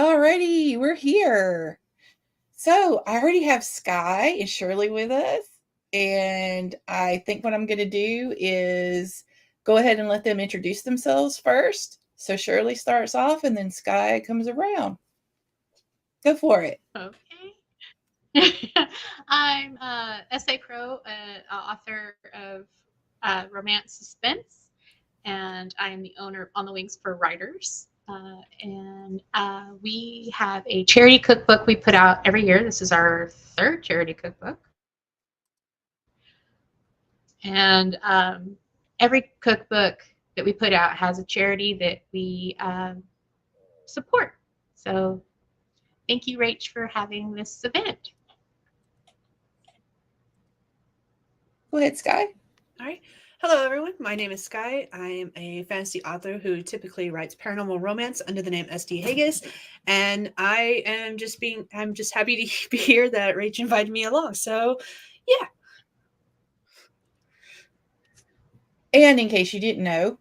Alrighty, we're here. So I already have Sky and Shirley with us. And I think what I'm going to do is go ahead and let them introduce themselves first. So Shirley starts off and then Sky comes around. Go for it. Okay. I'm S.A. Crow, author of romance suspense, and I am the owner of On the Wings for Writers. And we have a charity cookbook we put out every year. This is our third charity cookbook. And every cookbook that we put out has a charity that we support. So thank you, Rach, for having this event. Go ahead, Sky. All right. Hello, everyone. My name is Sky. I am a fantasy author who typically writes paranormal romance under the name S.D. Haggis, and I'm just happy to be here that Rach invited me along. So, yeah. And in case you didn't know,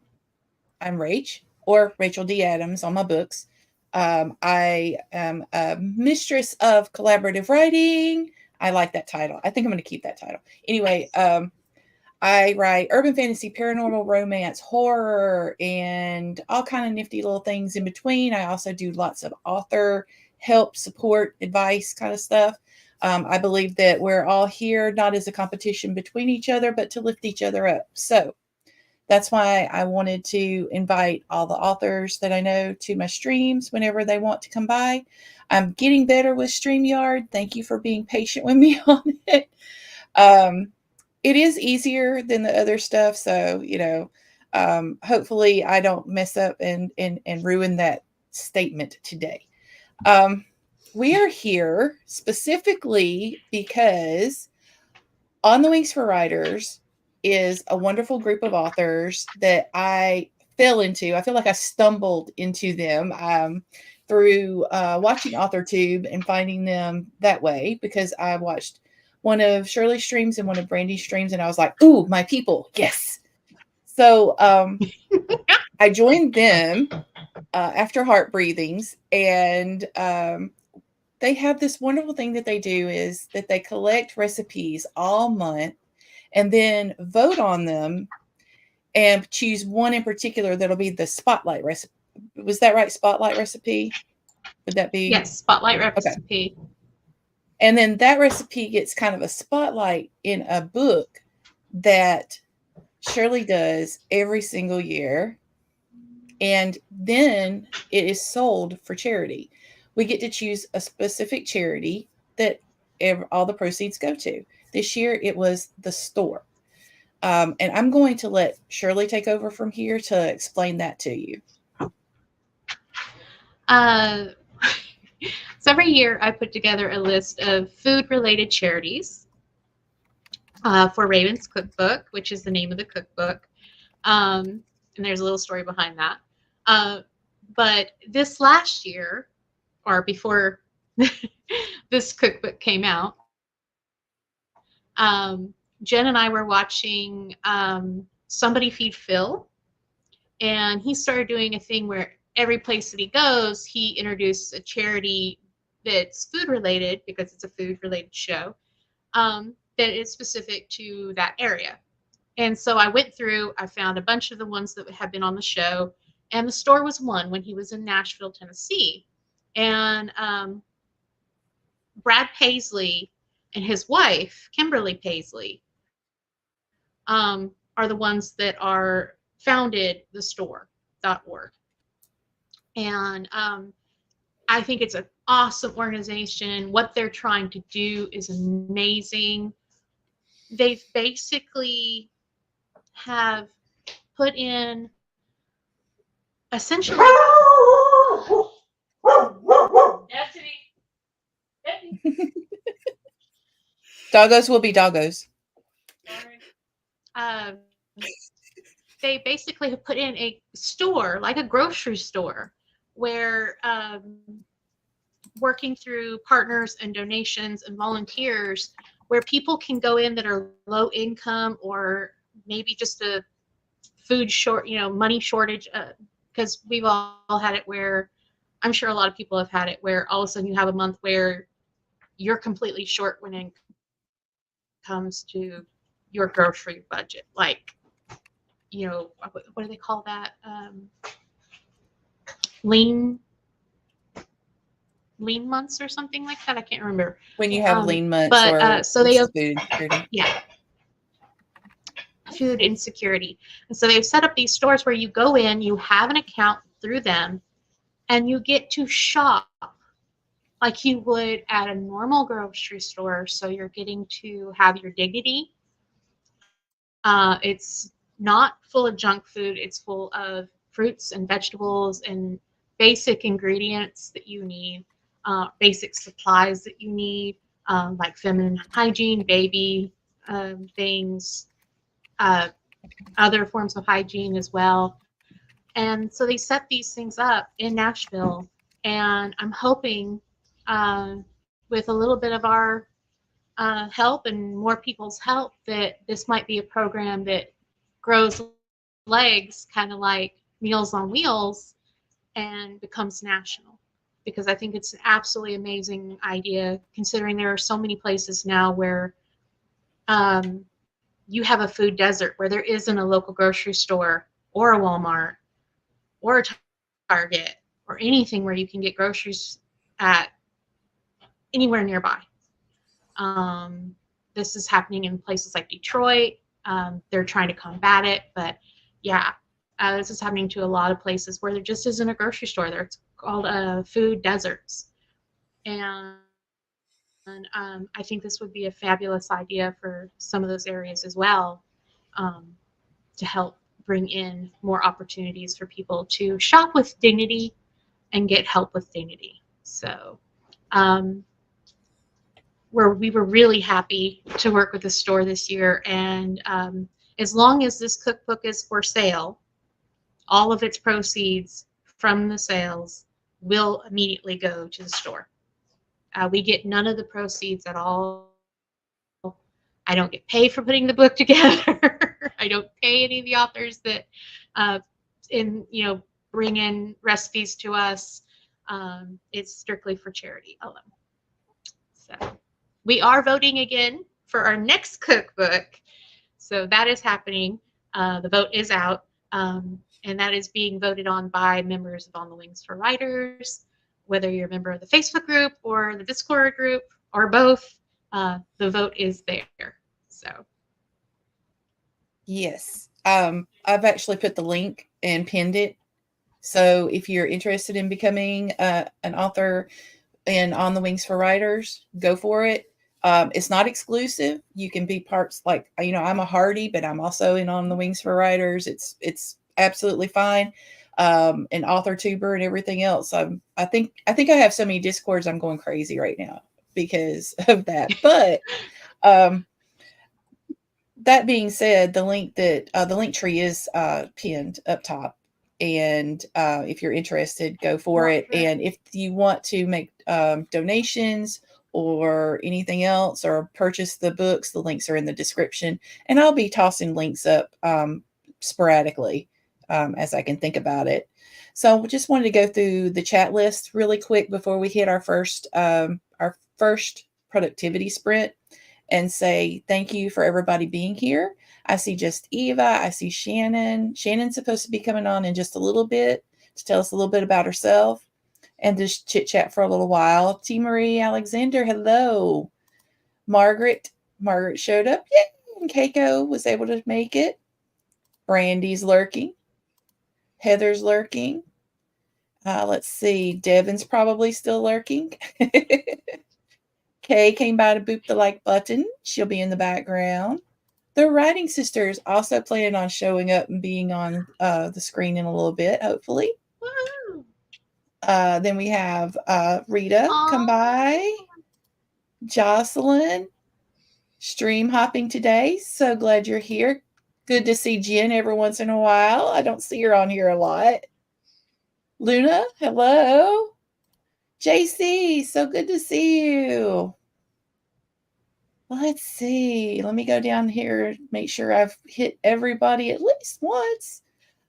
I'm Rach, or Rachel D. Adams on my books. I am a mistress of collaborative writing. I like that title. I think I'm going to keep that title. Anyway, I write urban fantasy, paranormal romance, horror, and all kind of nifty little things in between. I also do lots of author help, support, advice kind of stuff. I believe that we're all here not as a competition between each other, but to lift each other up. So that's why I wanted to invite all the authors that I know to my streams whenever they want to come by. I'm getting better with StreamYard. Thank you for being patient with me on it. It is easier than the other stuff. So, hopefully I don't mess up and ruin that statement today. We are here specifically because On the Wings for Writers is a wonderful group of authors that I fell into. I feel like I stumbled into them through watching AuthorTube and finding them that way because I watched one of Shirley's streams and one of Brandy's streams, and I was like, ooh, my people, yes. So I joined them after Heart Breathings, and they have this wonderful thing that they do is that they collect recipes all month and then vote on them and choose one in particular that'll be the spotlight recipe. Was that right? Spotlight recipe? Would that be? Yes, spotlight recipe. Okay. And then that recipe gets kind of a spotlight in a book that Shirley does every single year. And then it is sold for charity. We get to choose a specific charity that all the proceeds go to. This year it was the store. And I'm going to let Shirley take over from here to explain that to you. So every year I put together a list of food-related charities for Raven's Cookbook, which is the name of the cookbook. And there's a little story behind that. But this last year, or before this cookbook came out, Jen and I were watching Somebody Feed Phil, and he started doing a thing where every place that he goes, he introduces a charity that's food related because it's a food related show that is specific to that area. And so I went through, I found a bunch of the ones that have been on the show, and the store was one when he was in Nashville, Tennessee. And Brad Paisley and his wife, Kimberly Paisley, are the ones that are founded the store.org. And I think it's an awesome organization. What they're trying to do is amazing. They've basically have put in essentially Doggos will be doggos. They basically have put in a store, like a grocery store, where working through partners and donations and volunteers, where people can go in that are low income or maybe just a food short, money shortage, because we've all had it where I'm sure a lot of people have had it where all of a sudden you have a month where you're completely short when it comes to your grocery budget. Like, what do they call that? Lean months or something like that. I can't remember. When you have lean months But so they have, food insecurity. yeah, food insecurity. And so they've set up these stores where you go in, you have an account through them, and you get to shop like you would at a normal grocery store. So you're getting to have your dignity. It's not full of junk food. It's full of fruits and vegetables and basic ingredients that you need, basic supplies that you need, like feminine hygiene, baby things, other forms of hygiene as well. And so they set these things up in Nashville, and I'm hoping with a little bit of our help and more people's help that this might be a program that grows legs, kind of like Meals on Wheels, and becomes national. Because I think it's an absolutely amazing idea, considering there are so many places now where you have a food desert, where there isn't a local grocery store or a Walmart or a Target or anything where you can get groceries at anywhere nearby. This is happening in places like Detroit. They're trying to combat it, but yeah, this is happening to a lot of places where there just isn't a grocery store there. It's called food deserts. And I think this would be a fabulous idea for some of those areas as well, to help bring in more opportunities for people to shop with dignity and get help with dignity. So we were really happy to work with the store this year. And as long as this cookbook is for sale, all of its proceeds from the sales will immediately go to the store. We get none of the proceeds at all. I don't get paid for putting the book together. I don't pay any of the authors that bring in recipes to us. It's strictly for charity alone. So we are voting again for our next cookbook. So that is happening. The vote is out. And that is being voted on by members of On the Wings for Writers, whether you're a member of the Facebook group or the Discord group or both. The vote is there. So yes, I've actually put the link and pinned it. So if you're interested in becoming an author in On the Wings for Writers, go for it. It's not exclusive. You can be parts, like, I'm a Hardy, but I'm also in On the Wings for Writers. It's absolutely fine. And author tuber and everything else. I think I have so many Discords, I'm going crazy right now because of that. But that being said, the link tree is pinned up top. And if you're interested, go for it. And if you want to make donations or anything else, or purchase the books, the links are in the description. And I'll be tossing links up sporadically as I can think about it. So just wanted to go through the chat list really quick before we hit our first productivity sprint, and say thank you for everybody being here. I see just Eva. I see Shannon. Shannon's supposed to be coming on in just a little bit to tell us a little bit about herself and just chit chat for a little while. T. Marie Alexander, hello. Margaret showed up. Yay! And Keiko was able to make it. Brandy's lurking. Heather's lurking. Let's see. Devin's probably still lurking. Kay came by to boop the like button. She'll be in the background. The Writing Sisters also planning on showing up and being on the screen in a little bit, hopefully. woo-hoo. Then we have Rita come by. Jocelyn, stream hopping today. So glad you're here. Good to see Jen every once in a while. I don't see her on here a lot. Luna, hello. JC, so good to see you. Let's see. Let me go down here, make sure I've hit everybody at least once.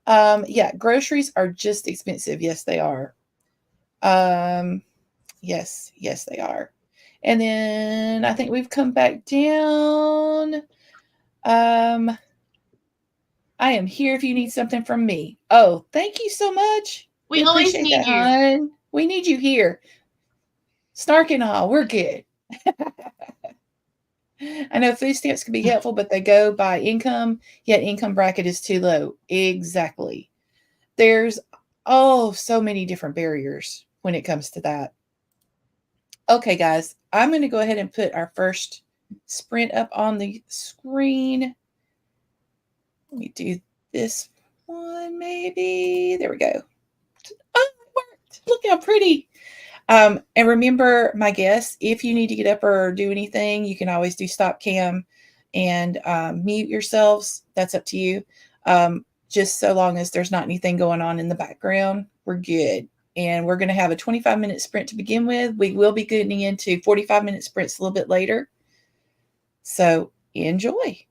Yeah, groceries are just expensive. Yes, they are. Yes, yes, they are. And then I think we've come back down. I am here if you need something from me. Oh, thank you so much. We always appreciate need that, you. hon. We need you here. Snark and all, we're good. I know food stamps can be helpful, but they go by income, yet income bracket is too low. Exactly. There's so many different barriers when it comes to that. Okay, guys, I'm going to go ahead and put our first sprint up on the screen. Let me do this one, maybe. There we go. Oh, it worked. Look how pretty. And remember, my guests, if you need to get up or do anything, you can always do stop cam and mute yourselves. That's up to you. Just so long as there's not anything going on in the background, we're good. And we're going to have a 25-minute sprint to begin with. We will be getting into 45-minute sprints a little bit later. So enjoy.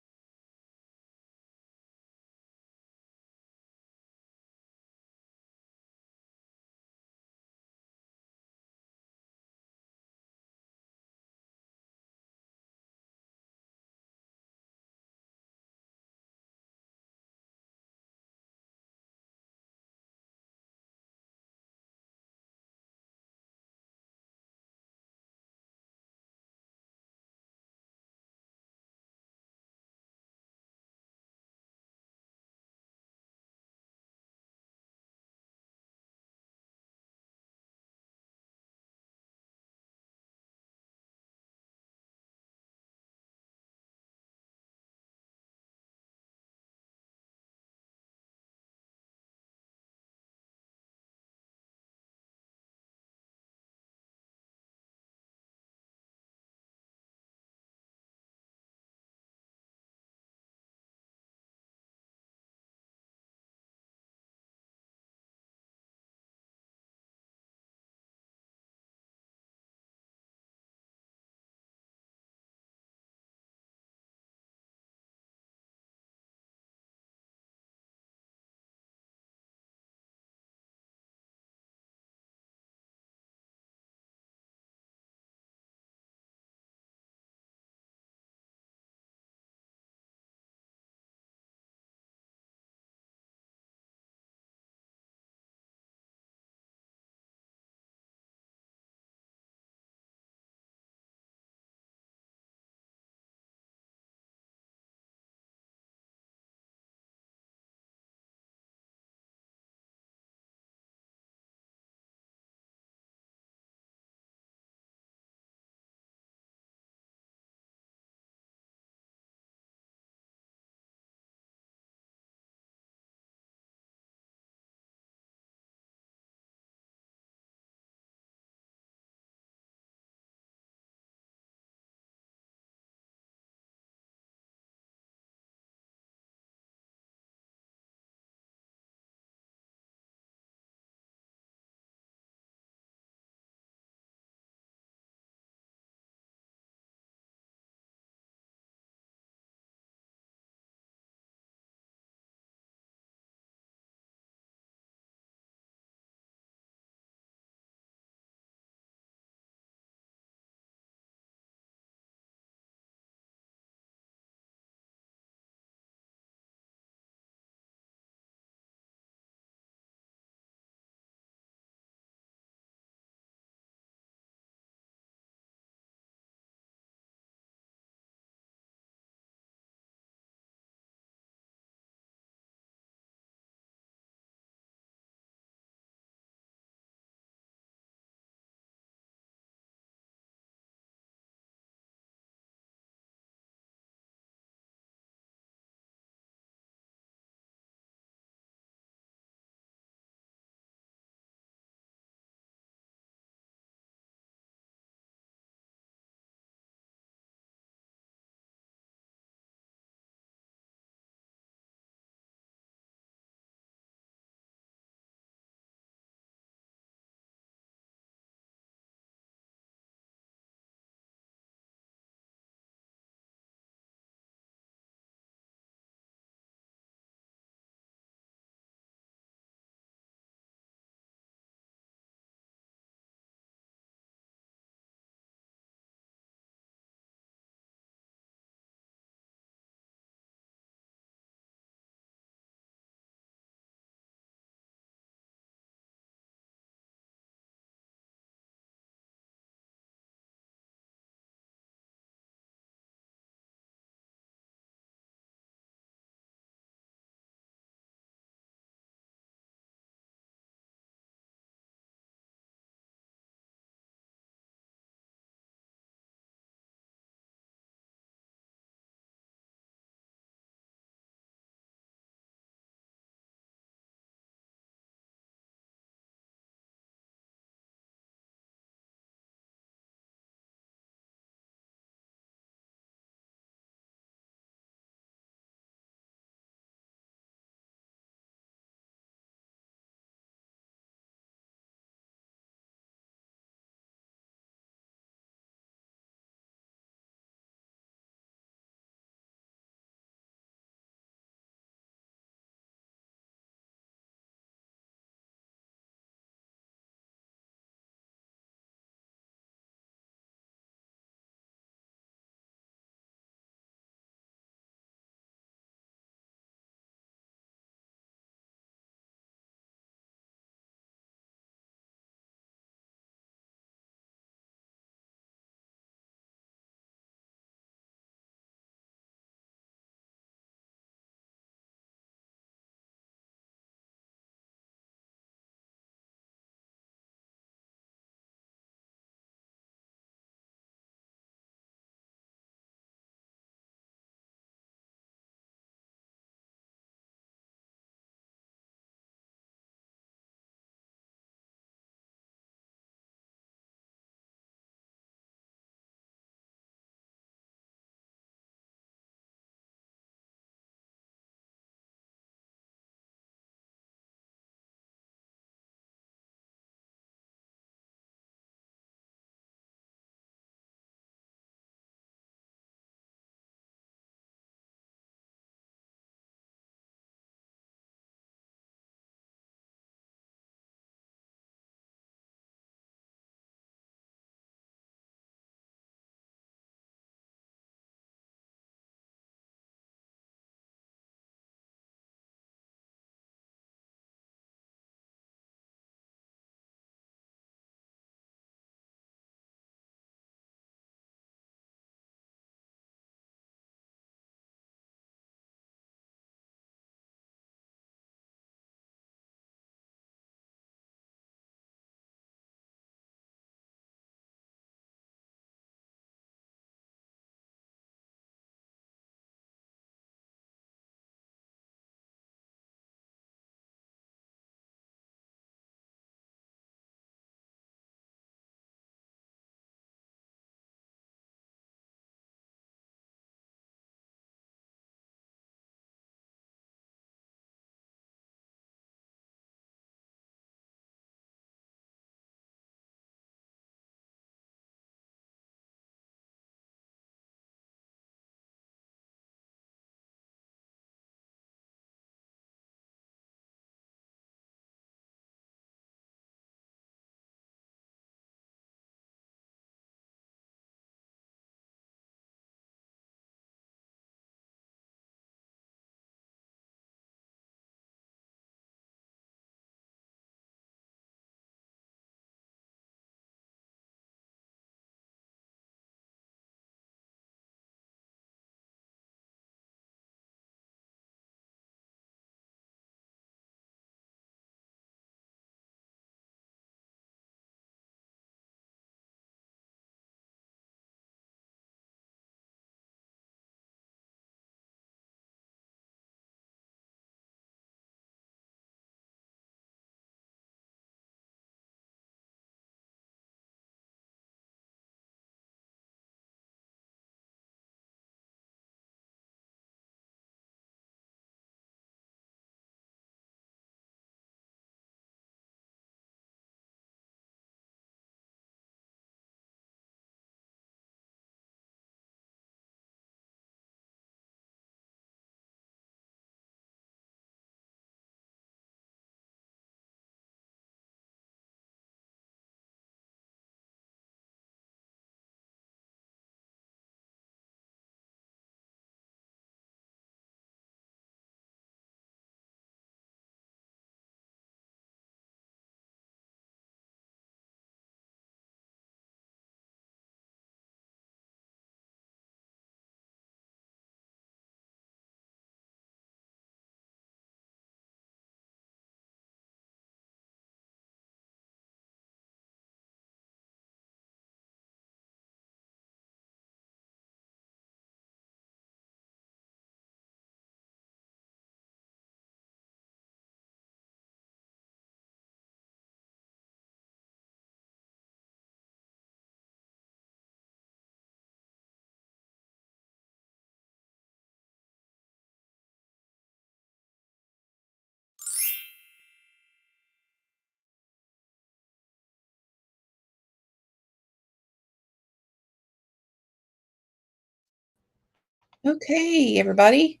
Okay, everybody.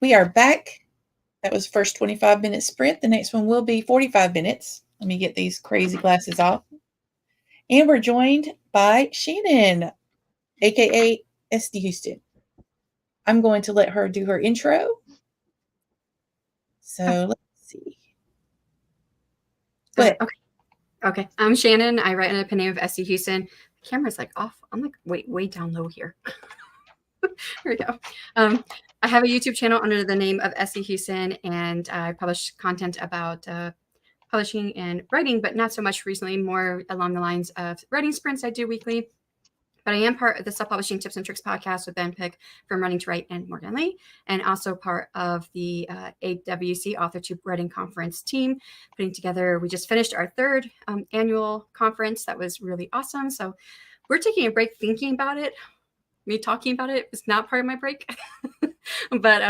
We are back. That was the first 25-minute sprint. The next one will be 45 minutes. Let me get these crazy glasses off. And we're joined by Shannon, aka SD Houston. I'm going to let her do her intro. So let's see. Go ahead. Okay. I'm Shannon. I write under the pen name of SD Houston. The camera's like off. I'm like, wait, way down low here. Here we go. I have a YouTube channel under the name of SD Houston, and I publish content about publishing and writing, but not so much recently, more along the lines of writing sprints I do weekly. But I am part of the Self-Publishing Tips and Tricks podcast with Ben Pick from Running to Write and Morgan Lee, and also part of the AWC Author to Writing Conference team, putting together, we just finished our third annual conference. That was really awesome. So we're taking a break thinking about it. Me talking about it was not part of my break, but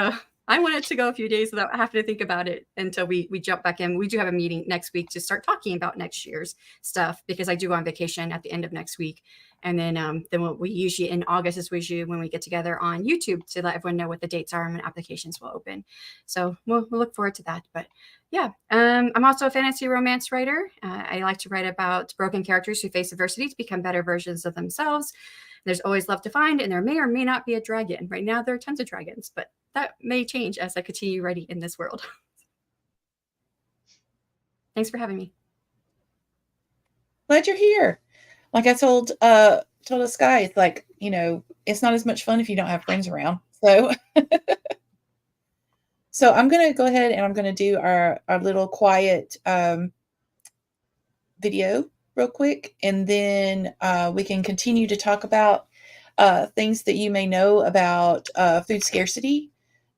I wanted to go a few days without having to think about it until we jump back in. We do have a meeting next week to start talking about next year's stuff, because I do go on vacation at the end of next week. And then what we usually in August is usually when we get together on YouTube to let everyone know what the dates are and when applications will open. So we'll look forward to that. But yeah, I'm also a fantasy romance writer. I like to write about broken characters who face adversity to become better versions of themselves. There's always love to find, and there may or may not be a dragon. Right now, there are tons of dragons, but that may change as I continue writing in this world. Thanks for having me. Glad you're here. Like I told Sky, it's like, it's not as much fun if you don't have friends around. So so I'm going to go ahead and I'm going to do our little quiet video real quick, and then we can continue to talk about things that you may know about food scarcity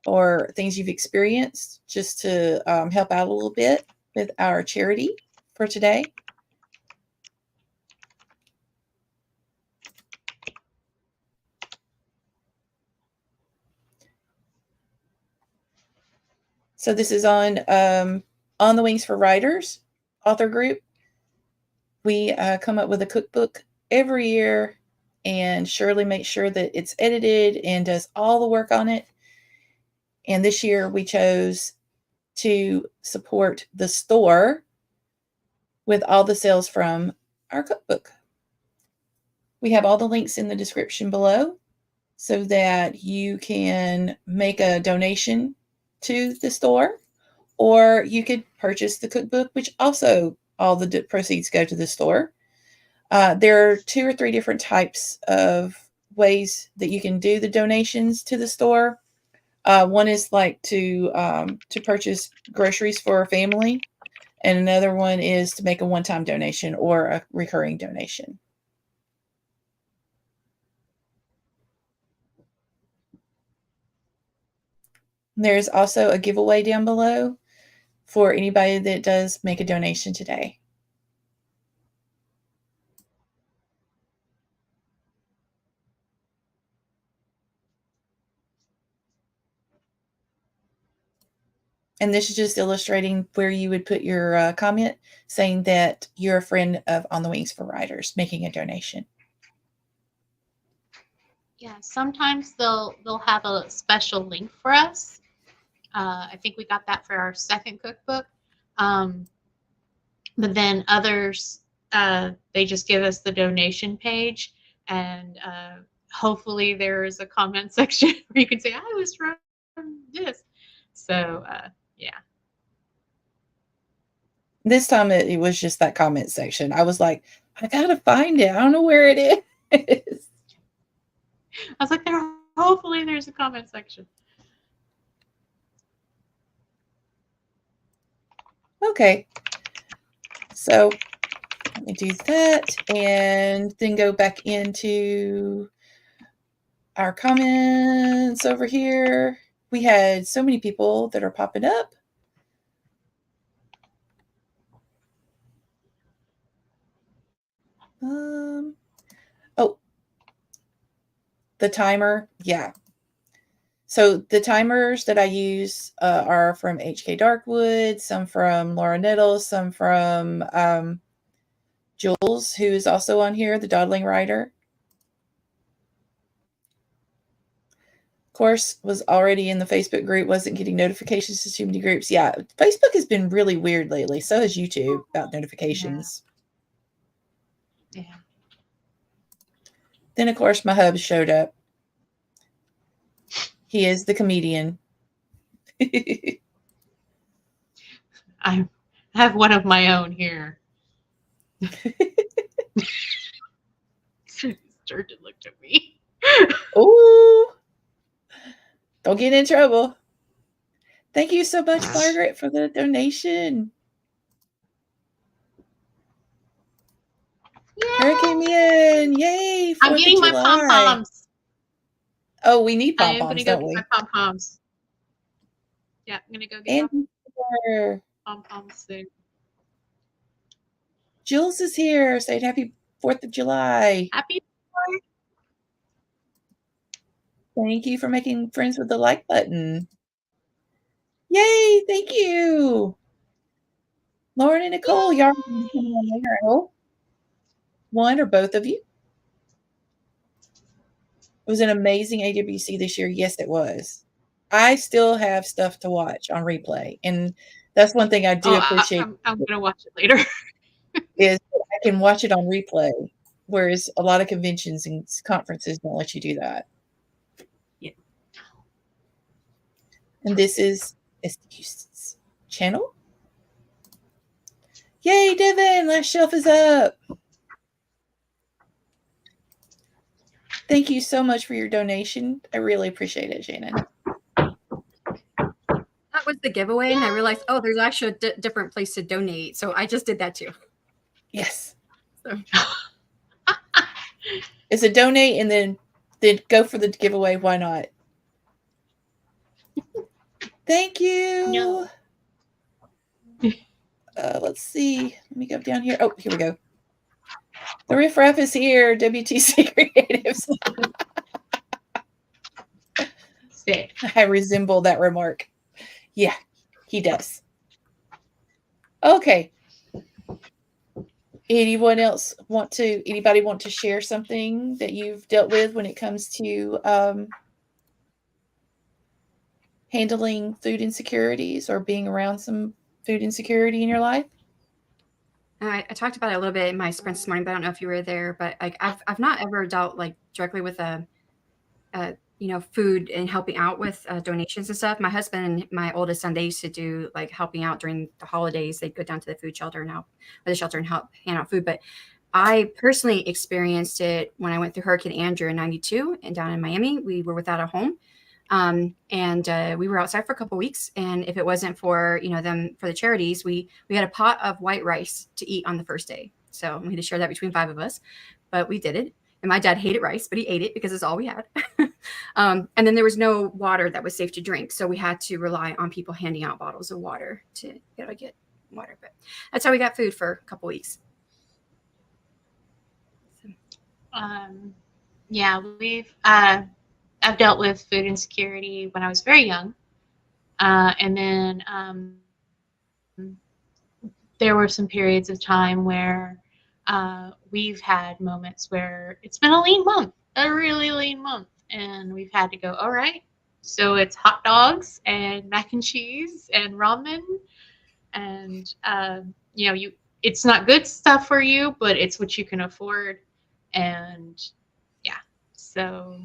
or things you've experienced, just to help out a little bit with our charity for today. So this is on the Wings for Writers author group. We come up with a cookbook every year, and Shirley makes sure that it's edited and does all the work on it. And this year we chose to support the store with all the sales from our cookbook. We have all the links in the description below so that you can make a donation to the store, or you could purchase the cookbook, which also all the proceeds go to the store. There are 2 or 3 different types of ways that you can do the donations to the store. One is like to purchase groceries for a family, and another one is to make a one-time donation or a recurring donation. There's also a giveaway down below for anybody that does make a donation today. And this is just illustrating where you would put your comment saying that you're a friend of On the Wings for Writers making a donation. Yeah, sometimes they'll have a special link for us. I think we got that for our second cookbook. But then others, they just give us the donation page, and hopefully there is a comment section where you can say, I was from this. So, yeah. This time it was just that comment section. I was like, I gotta find it. I don't know where it is. I was like, hopefully there's a comment section. Okay. So let me do that and then go back into our comments over here. We had so many people that are popping up. Oh, the timer. Yeah. So the timers that I use are from HK Darkwood, some from Laura Nettles, some from Jules, who is also on here, the Dawdling writer. course, was already in the Facebook group, wasn't getting notifications to too many groups. Yeah, Facebook has been really weird lately. So has YouTube about notifications. Yeah. Then, of course, my hub showed up. He is the comedian. I have one of my own here. Turned and looked at me. Ooh. Don't get in trouble. Thank you so much, Margaret, for the donation. Yay! Hurricane me in. Yay. I'm getting my pom-poms. Oh, we need I am pom-poms, going to go don't get we? my pom-poms. Yeah, I'm going to go get And my pom-poms soon. Jules is here saying happy 4th of July. Happy 4th. Thank you for making friends with the like button. Yay, thank you. Lauren and Nicole, y'all can come on there, I hope. One or both of you. It was an amazing AWC this year. Yes, it was. I still have stuff to watch on replay. And that's one thing I do appreciate. I'm going to watch it later. Is I can watch it on replay, whereas a lot of conventions and conferences don't let you do that. Yeah. And this is Houston's channel. Yay, Devin! Last shelf is up. Thank you so much for your donation. I really appreciate it, Shannon. That was the giveaway, and I realized, oh, there's actually a different place to donate. So I just did that too. Yes. So. It's a donate and then go for the giveaway. Why not? Thank you. No. Let's see. Let me go down here. Oh, here we go. The riffraff is here. WTC Creatives. Sick. I resemble that remark. Yeah, he does. Okay. Anybody want to share something that you've dealt with when it comes to handling food insecurities or being around some food insecurity in your life? I talked about it a little bit in my sprints this morning, but I don't know if you were there. But like I've not ever dealt like directly with food and helping out with donations and stuff. My husband and my oldest son, they used to do like helping out during the holidays. They'd go down to the food shelter and help hand out food. But I personally experienced it when I went through Hurricane Andrew in '92 and down in Miami. We were without a home. And we were outside for a couple of weeks. And if it wasn't for, them for the charities, we had a pot of white rice to eat on the first day. So we had to share that between 5 of us, but we did it. And my dad hated rice, but he ate it because it's all we had. And then there was no water that was safe to drink. So we had to rely on people handing out bottles of water to get water. But that's how we got food for a couple of weeks. Yeah, I've dealt with food insecurity when I was very young. And then there were some periods of time where we've had moments where it's been a lean month, a really lean month. And we've had to go, all right, so it's hot dogs and mac and cheese and ramen. And, it's not good stuff for you, but it's what you can afford. And yeah, so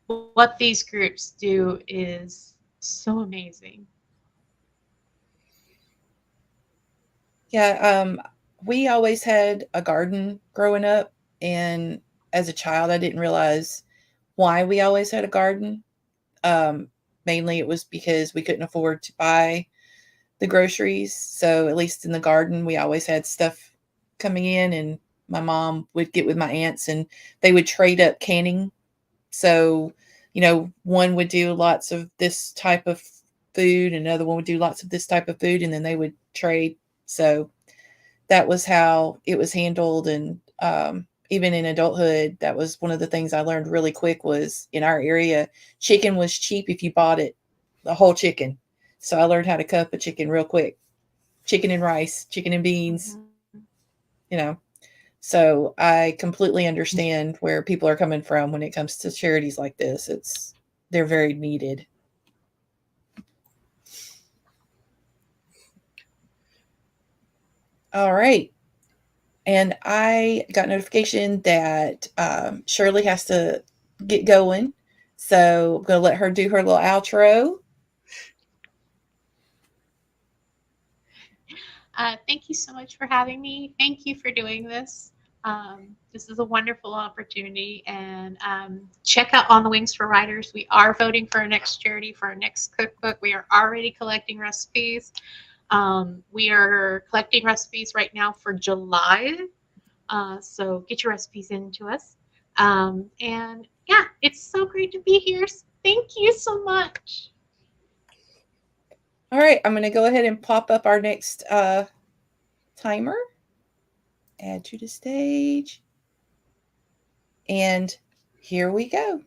what these groups do is so amazing. Yeah, we always had a garden growing up, and as a child, I didn't realize why we always had a garden. Mainly it was because we couldn't afford to buy the groceries. So at least in the garden, we always had stuff coming in, and my mom would get with my aunts and they would trade up canning. So, one would do lots of this type of food, and another one would do lots of this type of food, and then they would trade. So that was how it was handled. And even in adulthood, that was one of the things I learned really quick was in our area, chicken was cheap if you bought it, the whole chicken. So I learned how to cut up a chicken real quick. Chicken and rice, chicken and beans, So I completely understand where people are coming from when it comes to charities like this. It's they're very needed. All right. And I got notification that Shirley has to get going. So I'm going to let her do her little outro. Thank you so much for having me. Thank you for doing this. This is a wonderful opportunity. And check out On the Wings for Writers. We are voting for our next charity, for our next cookbook. We are already collecting recipes. We are collecting recipes right now for July. So get your recipes into us. And yeah, it's so great to be here. Thank you so much. All right, I'm going to go ahead and pop up our next timer. Add to the stage. And here we go.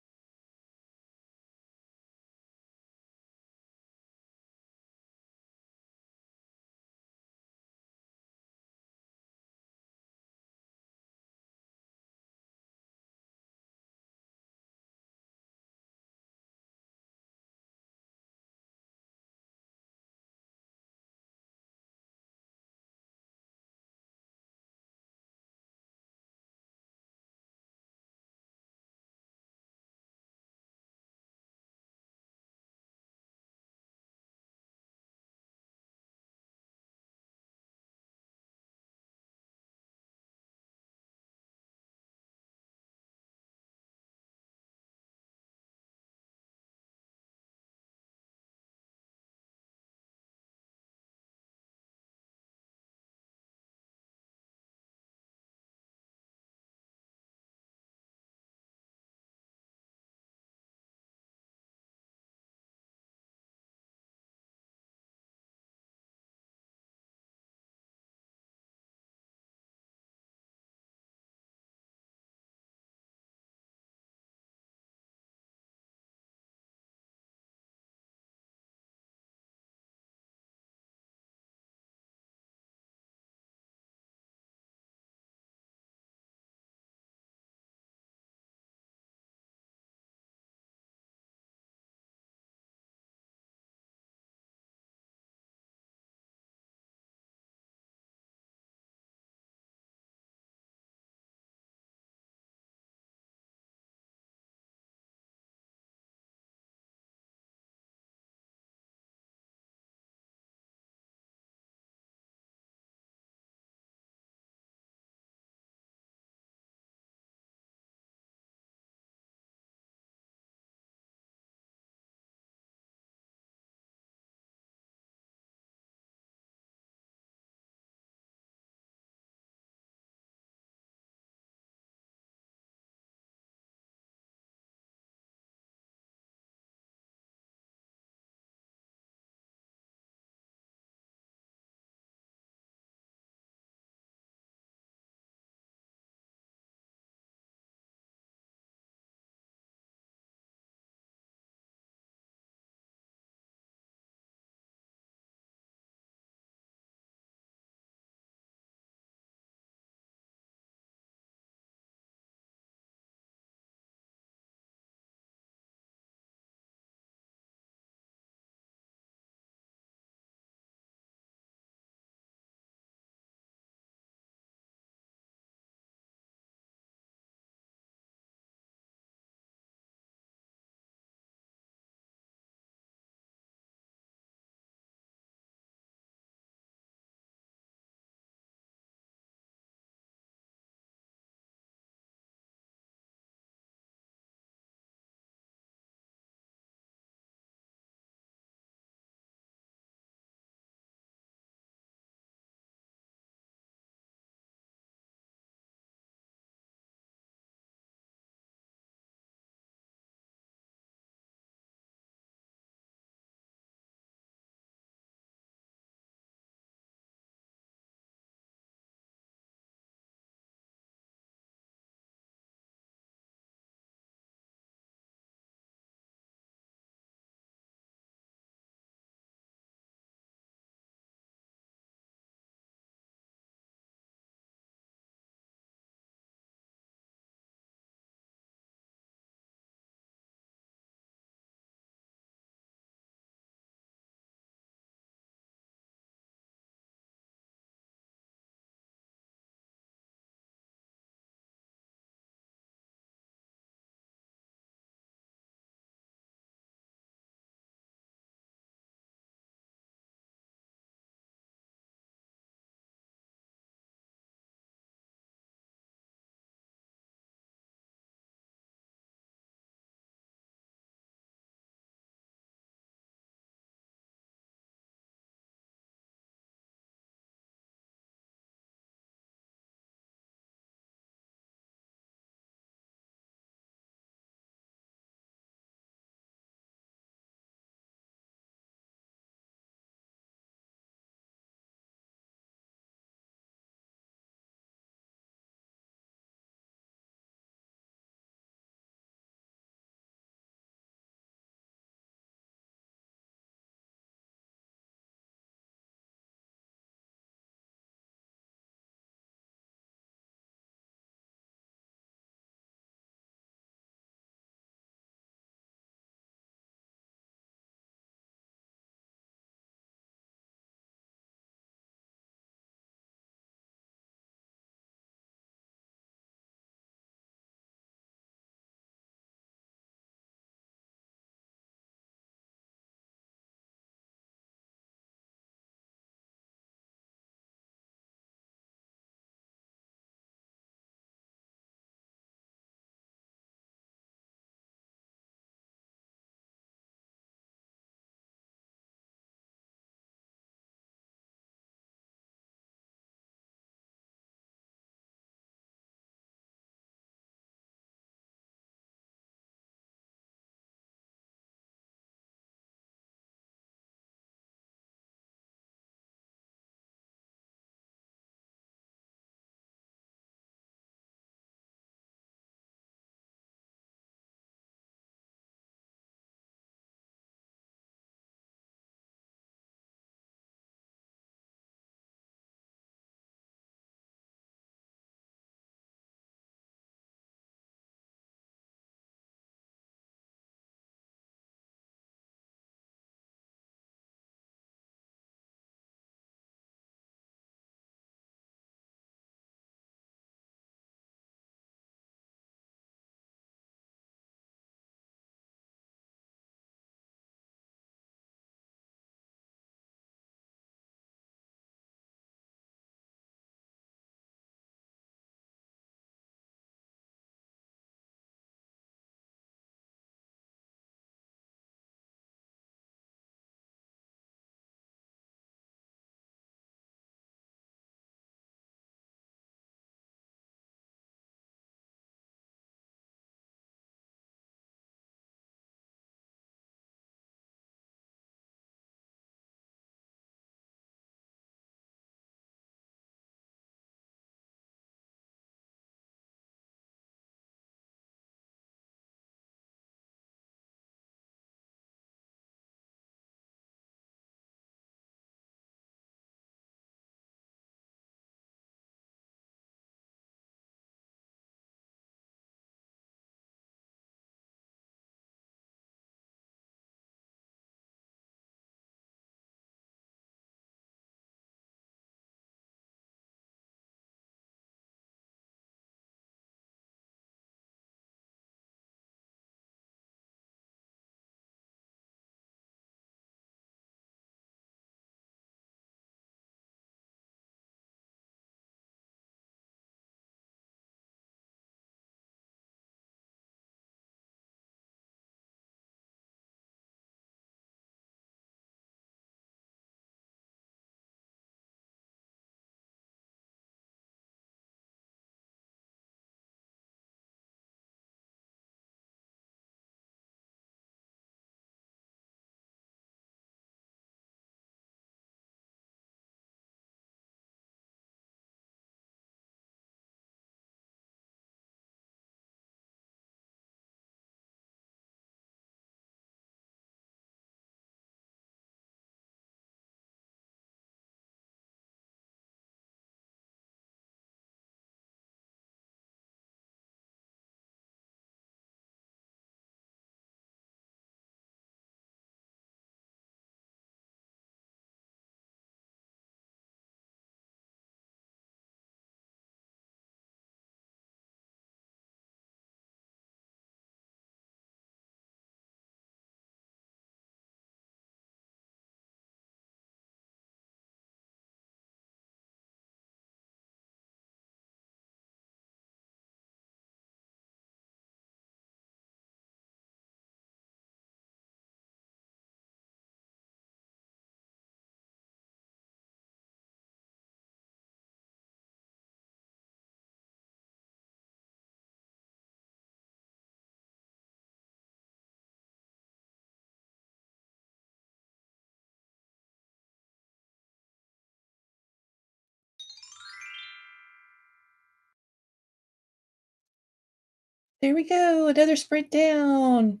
There we go. Another sprint down.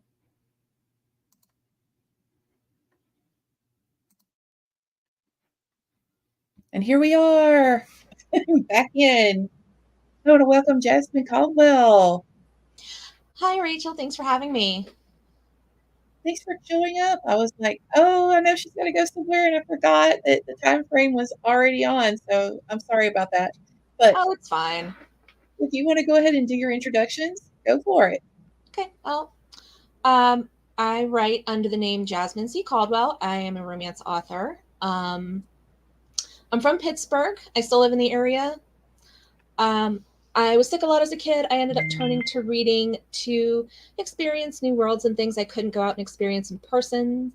And here we are. Back in. I want to welcome Jasmine Caldwell. Hi, Rachel. Thanks for having me. Thanks for showing up. I was like, oh, I know she's got to go somewhere, and I forgot that the time frame was already on. So I'm sorry about that. But Oh, it's fine. if you want to go ahead and do your introductions, go for it. Okay. Well, I write under the name Jasmine C. Caldwell. I am a romance author. I'm from Pittsburgh. I still live in the area. I was sick a lot as a kid. I ended up turning to reading to experience new worlds and things I couldn't go out and experience in person.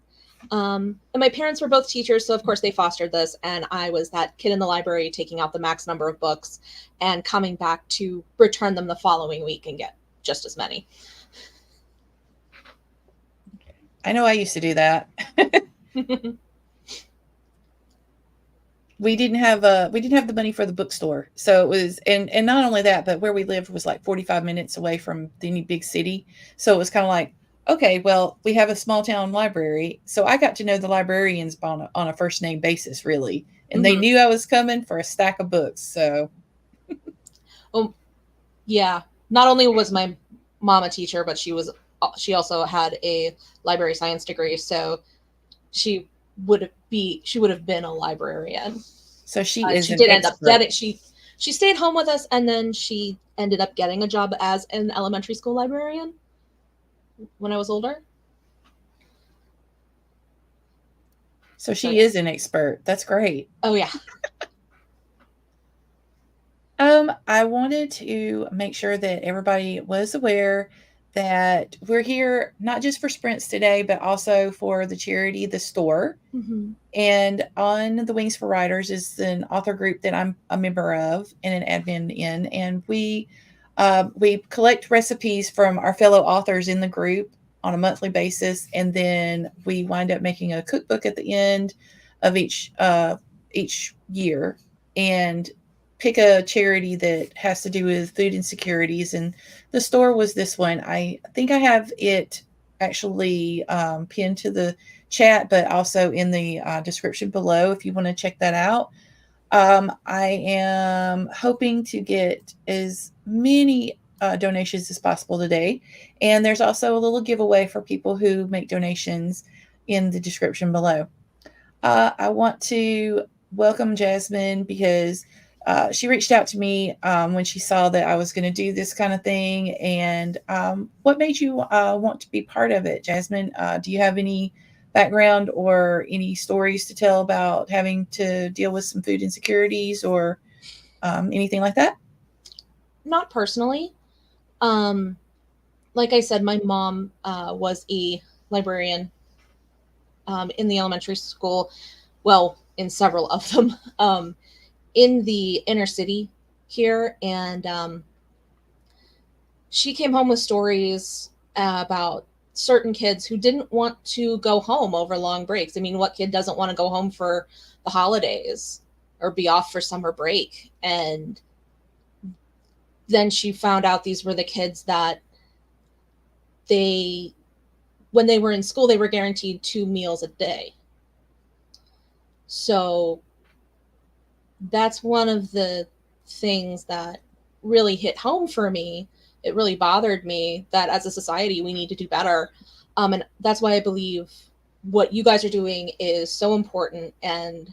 And my parents were both teachers, so of course they fostered this. And I was that kid in the library taking out the max number of books and coming back to return them the following week and get just as many. I know I used to do that. We didn't have the money for the bookstore. So it was, and not only that, but where we lived was like 45 minutes away from any big city. So it was kind of like, okay, well, we have a small town library. So I got to know the librarians on a first name basis, really. And they knew I was coming for a stack of books. So. Yeah. Not only was my mom a teacher, but she also had a library science degree. So she would have been a librarian. So she did end up getting, she stayed home with us, and then she ended up getting a job as an elementary school librarian when I was older. So she is an expert. That's great. Oh yeah. I wanted to make sure that everybody was aware that we're here not just for sprints today, but also for the charity, The Store. Mm-hmm. And On the Wings for Writers is an author group that I'm a member of and an admin in. And we collect recipes from our fellow authors in the group on a monthly basis. And then we wind up making a cookbook at the end of each year and pick a charity that has to do with food insecurities. And The Store was this one. I think I have it actually pinned to the chat, but also in the description below if you want to check that out. I am hoping to get as many donations as possible today. And there's also a little giveaway for people who make donations in the description below. I want to welcome Jasmine because she reached out to me when she saw that I was going to do this kind of thing. And what made you want to be part of it, Jasmine? Do you have any background or any stories to tell about having to deal with some food insecurities or anything like that? Not personally. Like I said, my mom was a librarian in the elementary school. Well, in several of them. In the inner city here, and she came home with stories about certain kids who didn't want to go home over long breaks. I mean, what kid doesn't want to go home for the holidays or be off for summer break? And then she found out these were the kids that when they were in school, they were guaranteed 2 meals a day. So that's one of the things that really hit home for me. It really bothered me that as a society, we need to do better. And that's why I believe what you guys are doing is so important and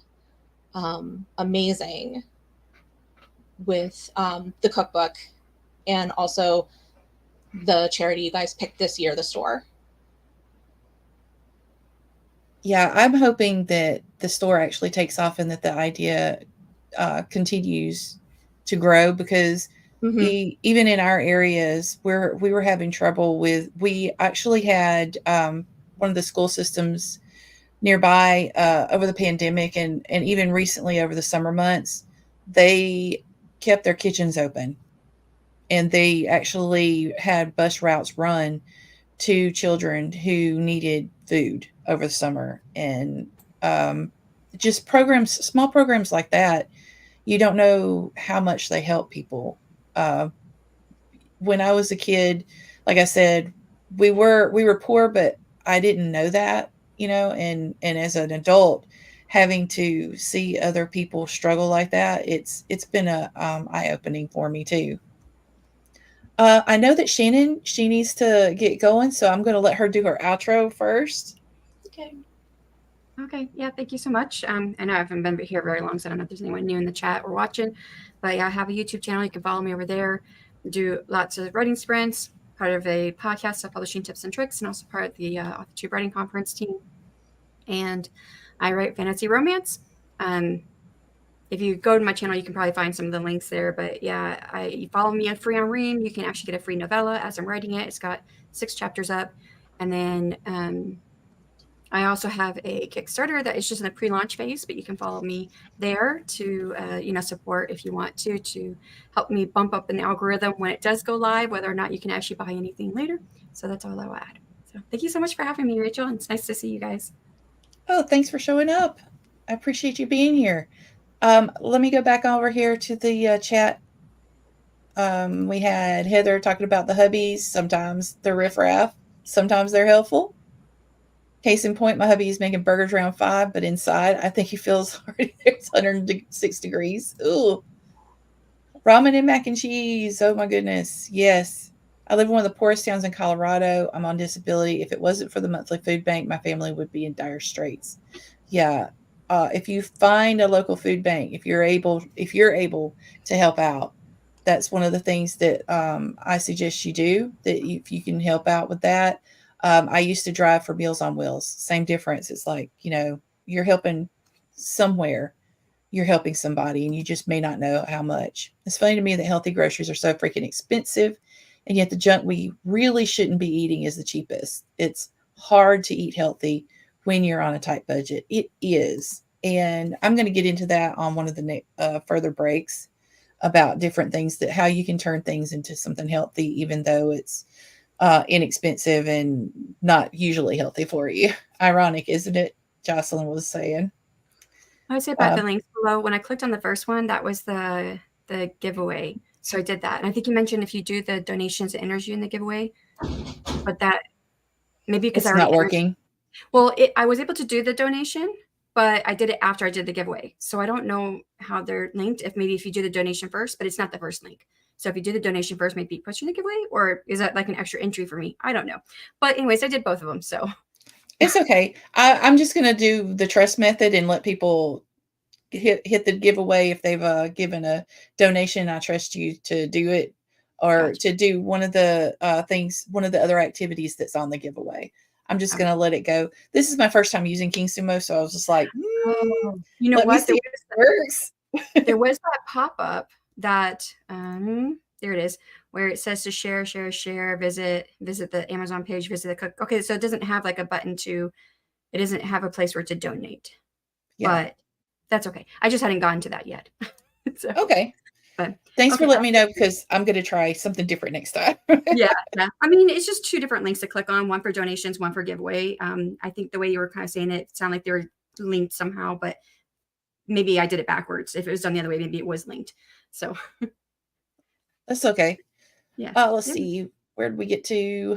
amazing with the cookbook and also the charity you guys picked this year, The Store. Yeah, I'm hoping that The Store actually takes off and that the idea continues to grow because even in our areas where we were having trouble with, we actually had one of the school systems nearby over the pandemic and even recently over the summer months, they kept their kitchens open and they actually had bus routes run to children who needed food over the summer. And just small programs like that, you don't know how much they help people. when I was a kid, like I said, we were poor, but I didn't know that, and as an adult, having to see other people struggle like that, it's been a eye-opening for me too. I know that Shannon, she needs to get going, so I'm going to let her do her outro first. Okay. Okay. Yeah. Thank you so much. I know I haven't been here very long, so I don't know if there's anyone new in the chat or watching, but yeah, I have a YouTube channel. You can follow me over there. Do lots of writing sprints, part of a podcast of publishing tips and tricks, and also part of the AuthorTube writing conference team. And I write fantasy romance. If you go to my channel, you can probably find some of the links there. But yeah, you follow me on free on Ream. You can actually get a free novella as I'm writing it. It's got 6 chapters up. And then I also have a Kickstarter that is just in the pre-launch phase, but you can follow me there to, support if you want to help me bump up in the algorithm when it does go live, whether or not you can actually buy anything later. So that's all I'll add. So thank you so much for having me, Rachel. It's nice to see you guys. Oh, thanks for showing up. I appreciate you being here. Let me go back over here to the chat. We had Heather talking about the hubbies. Sometimes they're riffraff. Sometimes they're helpful. Case in point, my hubby is making burgers around 5, but inside, I think he feels already it's 106 degrees. Ooh. Ramen and mac and cheese. Oh, my goodness. Yes. I live in one of the poorest towns in Colorado. I'm on disability. If it wasn't for the monthly food bank, my family would be in dire straits. Yeah. If you find a local food bank, if you're able to help out, that's one of the things that I suggest you do, that if you can help out with that. I used to drive for Meals on Wheels. Same difference. It's like, you're helping somewhere. You're helping somebody, and you just may not know how much. It's funny to me that healthy groceries are so freaking expensive, and yet the junk we really shouldn't be eating is the cheapest. It's hard to eat healthy when you're on a tight budget. It is. And I'm going to get into that on one of the further breaks about different things, that how you can turn things into something healthy, even though it's inexpensive and not usually healthy for you. Ironic, isn't it? Jocelyn was saying. I would say about the links below. When I clicked on the first one, that was the giveaway. So I did that. And I think you mentioned if you do the donations, it enters you in the giveaway. But that maybe because it's not working. Well, I was able to do the donation, but I did it after I did the giveaway. So I don't know how they're linked. If you do the donation first, but it's not the first link. So if you do the donation first, maybe it puts you in the giveaway, or is that like an extra entry for me? I don't know. But anyways, I did both of them. So it's okay. I'm just going to do the trust method and let people hit the giveaway if they've given a donation. I trust you to do it, or Gotcha. to do one of the one of the other activities that's on the giveaway. I'm just going to let it go. This is my first time using King Sumo, so I was just like, you know let what? me see if it works. There was that pop-up that there it is, where it says to share, visit the Amazon page, visit the cook. Okay, so it doesn't have like a button it doesn't have a place where to donate. Yeah. But that's okay. I just hadn't gotten to that yet. So, okay. But thanks for letting me know, because I'm going to try something different next time. Yeah. I mean, it's just 2 different links to click on, one for donations, one for giveaway. I think the way you were kind of saying it sounded like they were linked somehow, but maybe I did it backwards. If it was done the other way, maybe it was linked. So that's okay. Yeah. Let's see. Where did we get to?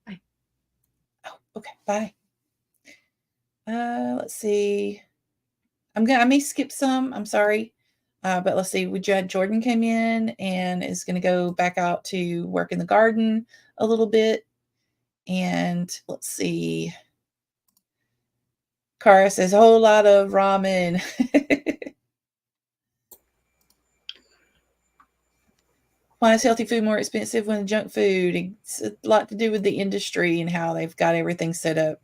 Bye. Oh, okay. Bye. Let's see. I may skip some. I'm sorry. But let's see. Jordan came in and is going to go back out to work in the garden a little bit. And let's see. Cara says a whole lot of ramen. Why is healthy food more expensive than junk food? It's a lot to do with the industry and how they've got everything set up.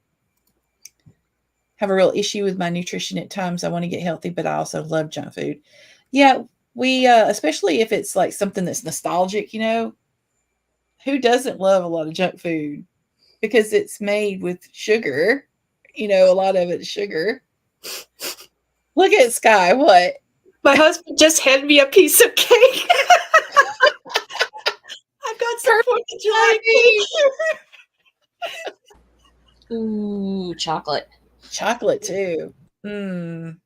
Have a real issue with my nutrition at times. I want to get healthy, but I also love junk food. Yeah, we especially if it's like something that's nostalgic, who doesn't love a lot of junk food? Because it's made with sugar. A lot of it's sugar. Look at Sky. What? My husband just handed me a piece of cake. I've got some 4th of July cake. Ooh, chocolate. Chocolate too. If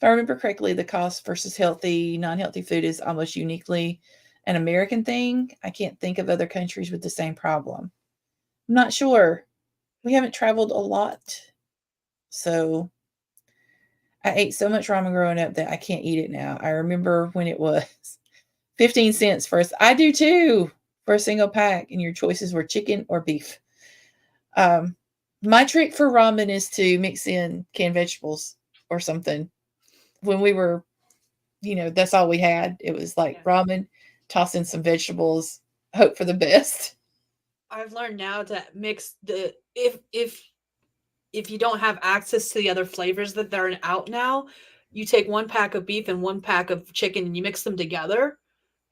I remember correctly, the cost versus healthy, non-healthy food is almost uniquely an American thing. I can't think of other countries with the same problem. I'm not sure. We haven't traveled a lot. So I ate so much ramen growing up that I can't eat it now. I remember when it was 15 cents first. I do too, for a single pack, and your choices were chicken or beef. My trick for ramen is to mix in canned vegetables or something. When we were, that's all we had. It was like ramen, toss in some vegetables, hope for the best. I've learned now to mix if you don't have access to the other flavors that are out now, you take 1 pack of beef and 1 pack of chicken and you mix them together,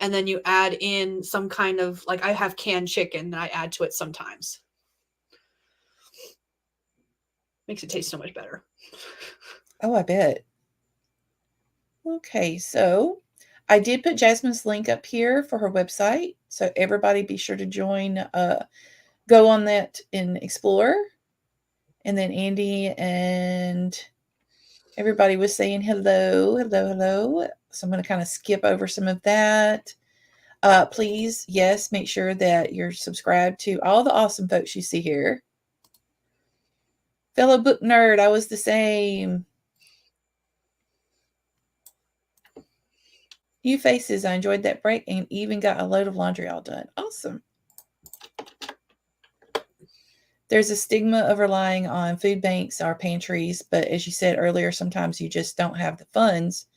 and then you add in some kind of, like, I have canned chicken that I add to it sometimes. Makes it taste so much better. Oh, I bet. Okay, so I did put Jasmine's link up here for her website. So everybody be sure to join, go on that and explore. And then Andy and everybody was saying hello, hello, hello. So I'm going to kind of skip over some of that. Please, yes, make sure that you're subscribed to all the awesome folks you see here. Fellow book nerd, I was the same. New faces, I enjoyed that break and even got a load of laundry all done. Awesome. There's a stigma of relying on food banks or pantries, but as you said earlier, sometimes you just don't have the funds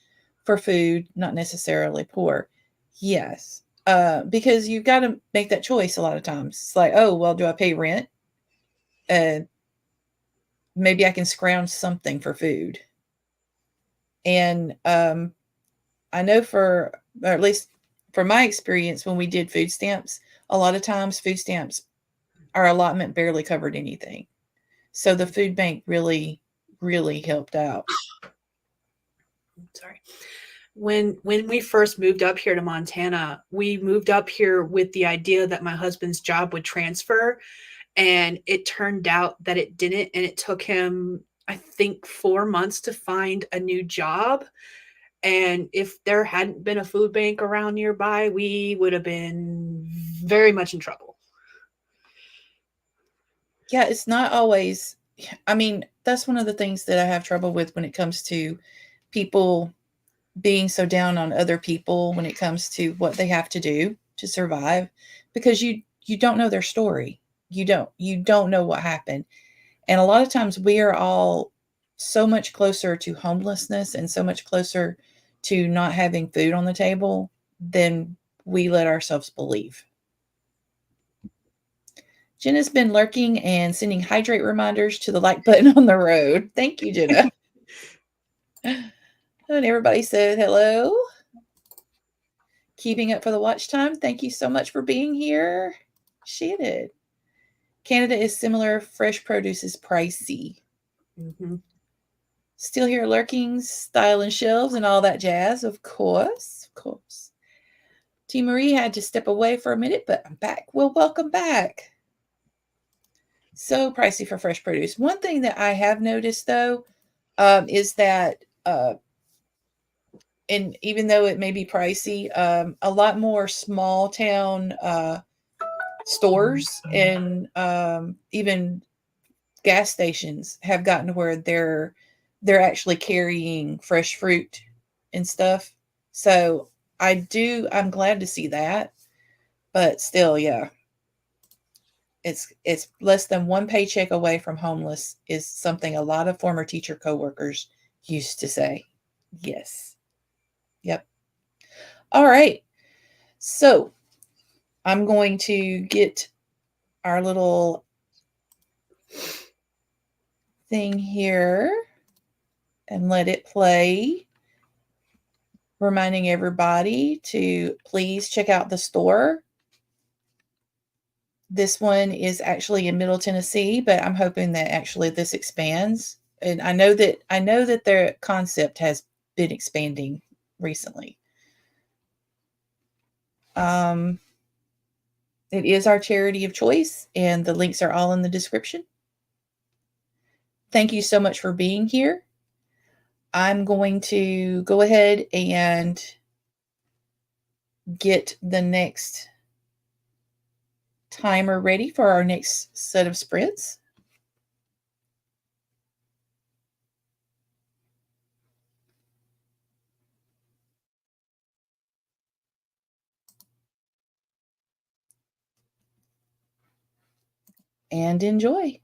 for food, not necessarily poor. Yes, because you've got to make that choice a lot of times. It's like, oh, well, do I pay rent? Maybe I can scrounge something for food. And I know or at least from my experience, when we did food stamps, a lot of times food stamps, our allotment barely covered anything. So the food bank really, really helped out. Sorry. When we first moved up here to Montana, we moved up here with the idea that my husband's job would transfer, and it turned out that it didn't, and it took him, I think, 4 months to find a new job. And if there hadn't been a food bank around nearby, we would have been very much in trouble. Yeah, it's not always, I mean, that's one of the things that I have trouble with when it comes to people being so down on other people when it comes to what they have to do to survive, because you don't know their story. You don't know what happened. And a lot of times we are all so much closer to homelessness and so much closer to not having food on the table than we let ourselves believe. Jenna's been lurking and sending hydrate reminders to the like button on the road. Thank you, Jenna. And everybody said hello. Keeping up for the watch time. Thank you so much for being here. Shannon. Canada is similar. Fresh produce is pricey. Mm-hmm. Still here lurking, styling shelves and all that jazz. Of course. Of course. T. Marie had to step away for a minute, but I'm back. Well, welcome back. So pricey for fresh produce. One thing that I have noticed, though, is that, and even though it may be pricey, a lot more small town stores and even gas stations have gotten to where they're actually carrying fresh fruit and stuff. So I'm glad to see that, but still, yeah. It's less than one paycheck away from homeless is something a lot of former teacher coworkers used to say. Yes. Yep. All right. So I'm going to get our little thing here and let it play. Reminding everybody to please check out the store. This one is actually in Middle Tennessee, but I'm hoping that actually this expands. And I know that their concept has been expanding recently. It is our charity of choice, and the links are all in the description. Thank you so much for being here. I'm going to go ahead and get the next timer ready for our next set of spreads. And enjoy.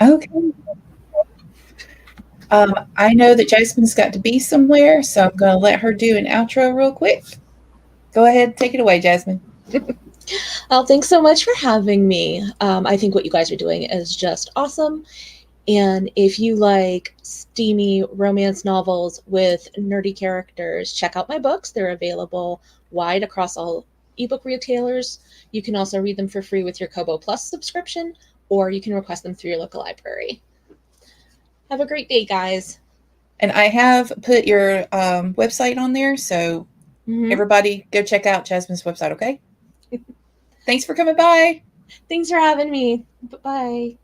Okay. I know that Jasmine's got to be somewhere, so I'm going to let her do an outro real quick. Go ahead, take it away, Jasmine. Well, thanks so much for having me. I think what you guys are doing is just awesome. And if you like steamy romance novels with nerdy characters, check out my books. They're available wide across all ebook retailers. You can also read them for free with your Kobo Plus subscription, or you can request them through your local library. Have a great day, guys. And I have put your website on there, so everybody go check out Jasmine's website, okay? Thanks for coming by. Thanks for having me. Bye-bye.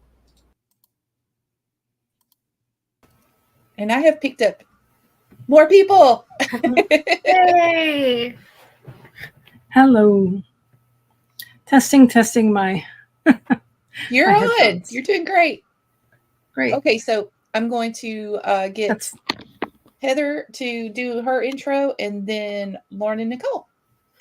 And I have picked up more people. Yay! Hello. Testing my. You're my on. headphones. You're doing great. Great. Okay, so I'm going to get Heather to do her intro, and then Lauren and Nicole.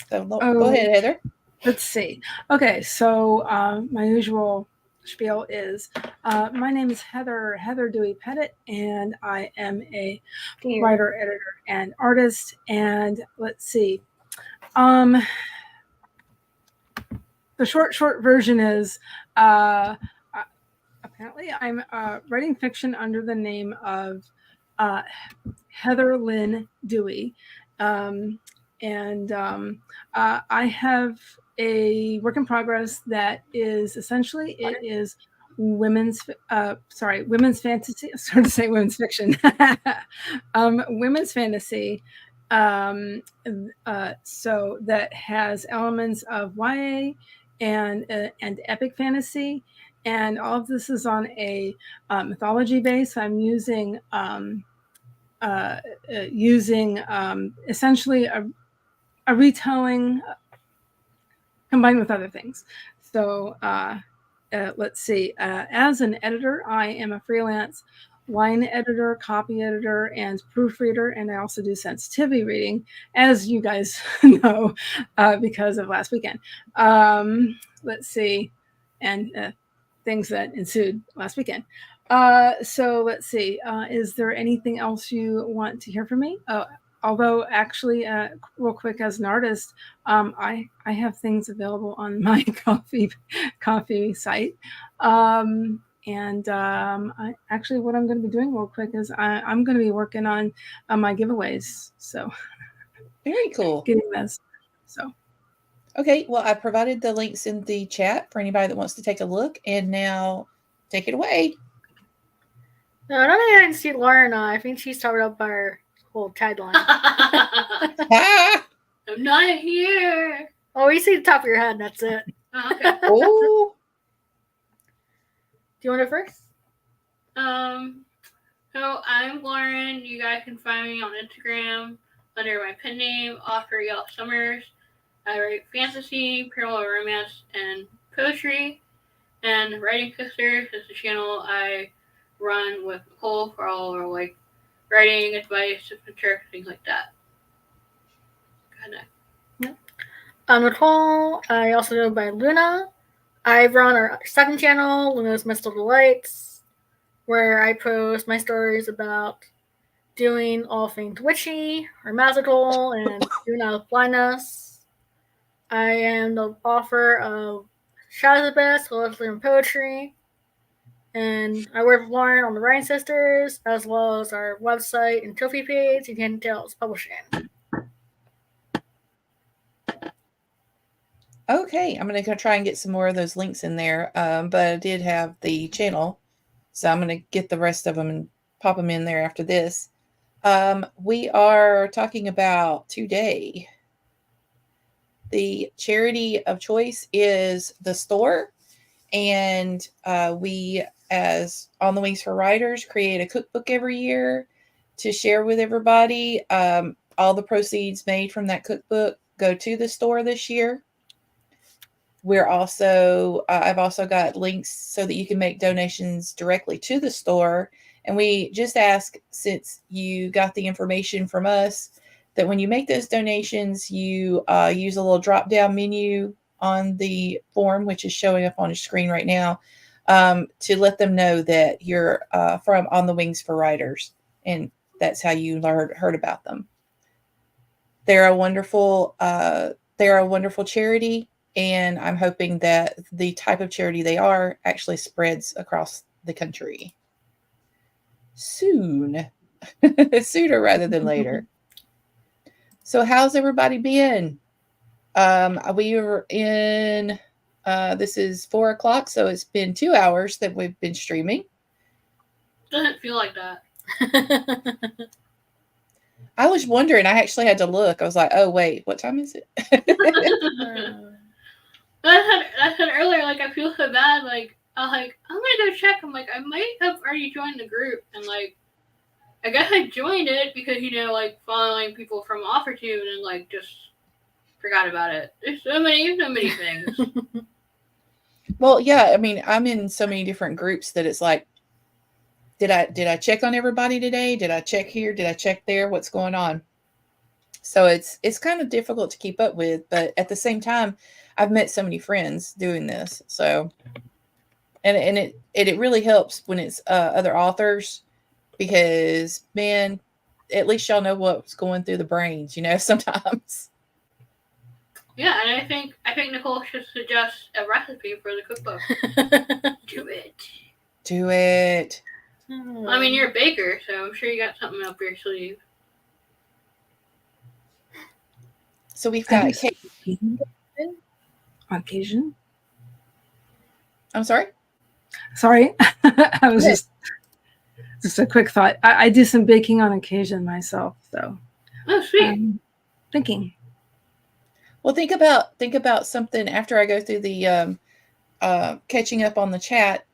So go ahead, Heather. Let's see. Okay, so my usual spiel is my name is Heather Dewey Pettit, and I am a writer, editor, and artist. And let's see. The short version is apparently I'm writing fiction under the name of Heather Lynn Dewey. I have a work in progress that is essentially women's fantasy. I started to say women's fiction. Women's fantasy. So that has elements of YA and epic fantasy, and all of this is on a mythology base. I'm using essentially a retelling combined with other things. So let's see. As an editor, I am a freelance line editor, copy editor, and proofreader, and I also do sensitivity reading, as you guys know, because of last weekend. Let's see, and things that ensued last weekend. So let's see. Is there anything else you want to hear from me? Although actually, real quick, as an artist, I have things available on my coffee site. Actually, what I'm going to be doing real quick is I'm going to be working on my giveaways. So very cool. Getting this. So. Okay, well, I provided the links in the chat for anybody that wants to take a look. And now, take it away. No, I don't think I can see Lauren. I think she's covered up by her whole tagline. I'm not here. Oh, we see the top of your head. That's it. Oh, okay. Oh. Do you want to first? So I'm Lauren. You guys can find me on Instagram under my pen name, author Yellow Summers. I write fantasy, paranormal romance, and poetry. And Writing Sisters is the channel I run with Nicole for all our writing advice, adventure, things like that. Go ahead. Yeah. I'm Nicole. I also go by Luna. I run our second channel, Luna's Mystical Delights, where I post my stories about doing all things witchy or magical and doing out of blindness. I am the author of Shadows Abyss, Williams-Paisley poetry, and I work with Lauren on the Writing Sisters, as well as our website and trophy page, and Hidden Tales Publishing. Okay, I'm going to try and get some more of those links in there, but I did have the channel, so I'm going to get the rest of them and pop them in there after this. We are talking about today. The charity of choice is the store, and we, as On the Wings for Writers, create a cookbook every year to share with everybody. All the proceeds made from that cookbook go to the store this year. We're also, I've also got links so that you can make donations directly to the store. And we just ask, since you got the information from us, that when you make those donations, you use a little drop-down menu on the form, which is showing up on your screen right now. to let them know that you're from On the Wings for Writers, and that's how you heard about them. They're a wonderful charity, and I'm hoping that the type of charity they are actually spreads across the country soon, sooner rather than later. So how's everybody been? We were in, this is 4:00, so it's been 2 hours that we've been streaming. Doesn't feel like that. I was wondering, I actually had to look. I was like, oh, wait, what time is it? I said earlier, like, I feel so bad. Like, I was like, I'm going to go check. I'm like, I might have already joined the group. And, like, I guess I joined it because, you know, like, following people from OfferTube and, like, just forgot about it. There's so many things. Well, yeah, I mean, I'm in so many different groups that it's like, did I check on everybody today? Did I check here? Did I check there? What's going on? So it's kind of difficult to keep up with, but at the same time, I've met so many friends doing this. So, and it really helps when it's other authors, because man, at least y'all know what's going through the brains, you know, sometimes. Yeah, and I think Nicole should suggest a recipe for the cookbook. Do it. I mean, you're a baker, so I'm sure you got something up your sleeve. So we've got occasion. I'm sorry? Sorry. I was just a quick thought. I do some baking on occasion myself, so. Oh, sweet. Thinking. Well, think about something after I go through the catching up on the chat.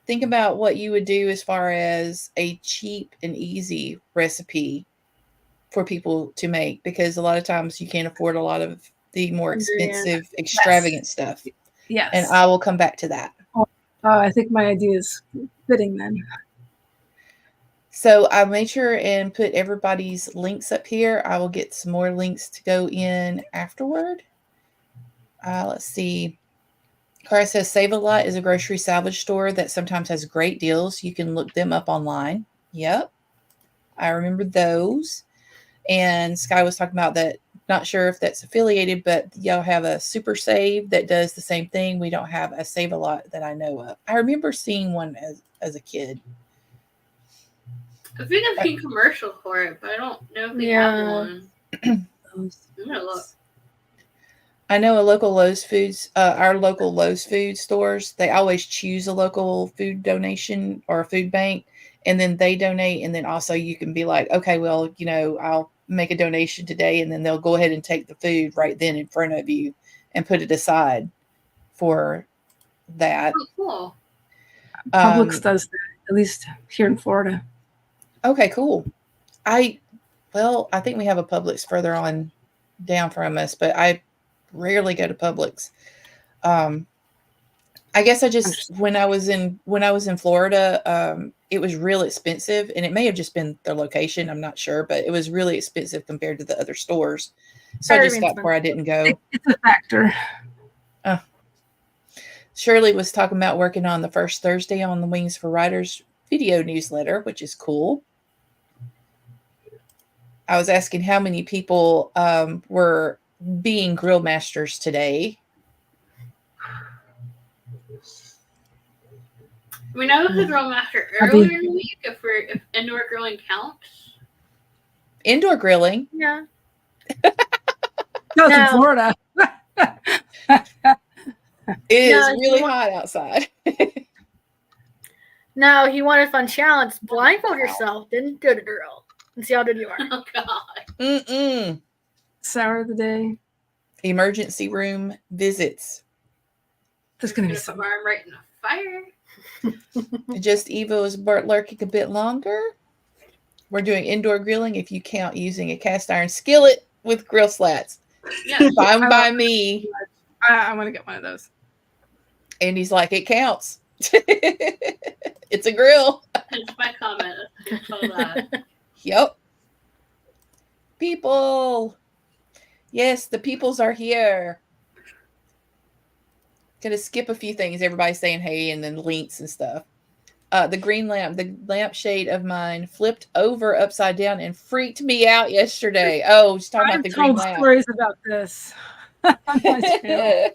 Think about what you would do as far as a cheap and easy recipe for people to make, because a lot of times you can't afford a lot of the more expensive, extravagant stuff. Yes. And I will come back to that. I think my idea is fitting then. So I made sure and put everybody's links up here. I will get some more links to go in afterward. Let's see. Cara says Save a Lot is a grocery salvage store that sometimes has great deals. You can look them up online. Yep. I remember those. And Sky was talking about that. Not sure if that's affiliated, but y'all have a Super Save that does the same thing. We don't have a Save a Lot that I know of. I remember seeing one as a kid. I think I've seen commercials for it, but I don't know if they have one. I'm gonna look. I know a local Lowe's Foods, our local Lowe's food stores, they always choose a local food donation or a food bank, and then they donate. And then also you can be like, okay, well, you know, I'll make a donation today, and then they'll go ahead and take the food right then in front of you and put it aside for that. Oh, cool. Publix does that, at least here in Florida. Okay, cool. I think we have a Publix further on down from us, but I rarely go to Publix. I guess I just when I was in Florida, it was real expensive, and it may have just been their location. I'm not sure, but it was really expensive compared to the other stores. So I just stopped where I didn't go. It's a factor. Shirley was talking about working on the first Thursday on the Wings for Writers video newsletter, which is cool. I was asking how many people were being grill masters today. I mean, I was a grill master earlier in the week if indoor grilling counts. Indoor grilling? Yeah. No, in Florida. It is really hot outside. No, he wanted a fun challenge. Blindfold yourself, didn't do the drill, and see how good you are. Oh, God. Mm-mm. Sour of the day. Emergency room visits. There's going to be some. I'm right in the fire. Just Evo is lurking a bit longer. We're doing indoor grilling if you count using a cast iron skillet with grill slats. Yeah. Fine by me. I want to get one of those. And he's like, it counts. It's a grill. It's my comment. Let's call that. Yep. People. Yes, the peoples are here. Gonna skip a few things. Everybody's saying hey, and then links and stuff. The green lamp, the lampshade of mine flipped over upside down and freaked me out yesterday. Oh, just talking about I've the green told lamp. stories about this on my channel.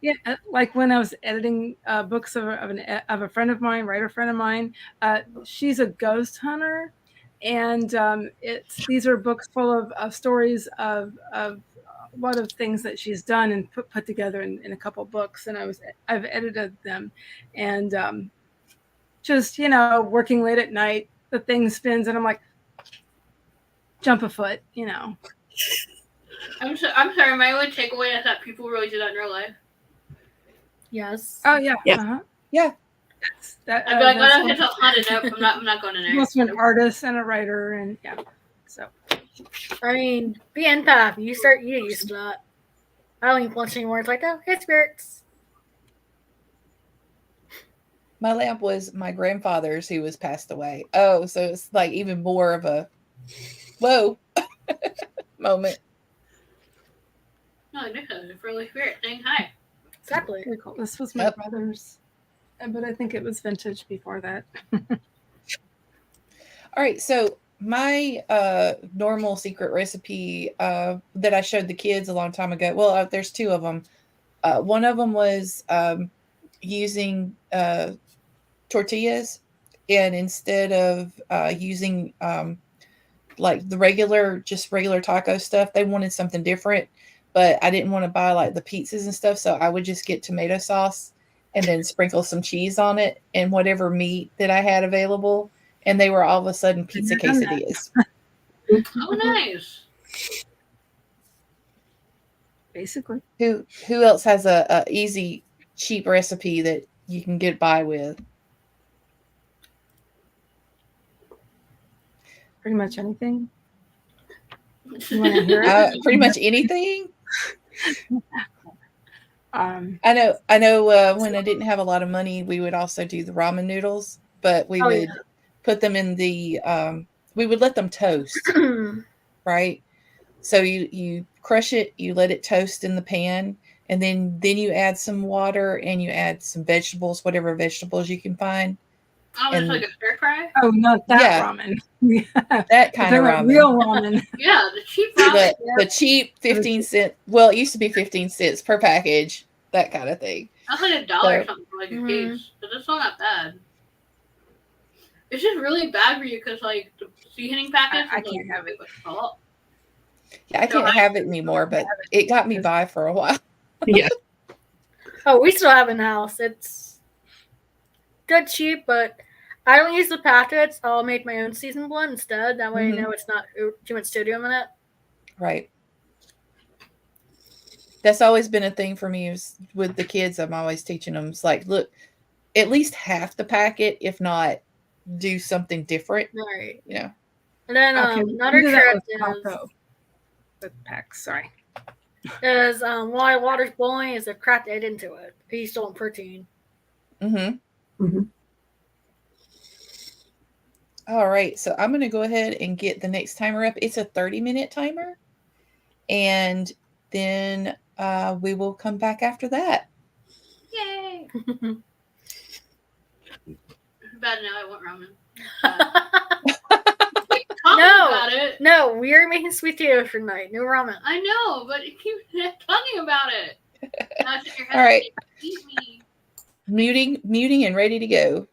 Yeah, like when I was editing books of a friend of mine, writer friend of mine. She's a ghost hunter, and these are books full of stories of a lot of things that she's done and put together in a couple books. And I've edited them, and just working late at night, the thing spins, and I'm like, jump a foot, I'm sorry. My only takeaway is that people really do that in real life. Yes. Oh yeah, Yeah. Yeah. I'd be like, well, it's a haunted. Nope, I'm not going in there. Also an artist and a writer, and yeah, so. I mean, be empath. You get used to that. I don't even watch anymore. It's like, oh, hey, spirits. My lamp was my grandfather's, who was passed away. Oh, so it's like even more of a whoa moment. No, this is a friendly spirit saying hi. Exactly. Very cool. This was my Yep. brother's, but I think it was vintage before that. All right, so my normal secret recipe that I showed the kids a long time ago. Well, there's two of them. One of them was using tortillas, and instead of using like the regular taco stuff, they wanted something different. But I didn't want to buy like the pizzas and stuff, so I would just get tomato sauce and then sprinkle some cheese on it and whatever meat that I had available. And they were all of a sudden pizza quesadillas. Oh, nice. Basically. Who else has a easy, cheap recipe that you can get by with? Pretty much anything. You want to hear it? Pretty much anything. Um, I know. When I didn't have a lot of money, we would also do the ramen noodles, but we would put them in the. We would let them toast, right? So you crush it, you let it toast in the pan, and then you add some water and you add some vegetables, whatever vegetables you can find. Oh, it's like a stir fry? oh, not that Yeah. ramen. That kind of ramen. Real ramen. Yeah, the cheap ramen. The cheap 15-cent. Well, it used to be 15 cents per package. That kind of thing. That's like $1 or something for like a case. But that's not that bad. It's just really bad for you because like the seasoning packets. I can't have it. Salt. Yeah, I can't have it anymore, but it got me by for a while. Yeah. Oh, we still have in house. It's good cheap, but I don't use the packets. I'll make my own seasoned one instead. That way I know it's not too much sodium in it. Right. That's always been a thing for me with the kids. I'm always teaching them. It's like, look, at least half the packet, if not, do something different. Right. You know. And then another trick with packs. Sorry. Is while water's boiling, is to crack the egg into it. Because you still want protein. All right, so I'm going to go ahead and get the next timer up. It's a 30-minute timer, and then we will come back after that. Yay! Bad now. I want ramen. No, we are making sweet potatoes for tonight. No ramen. I know, but you keep talking about it. All right. Muting and ready to go.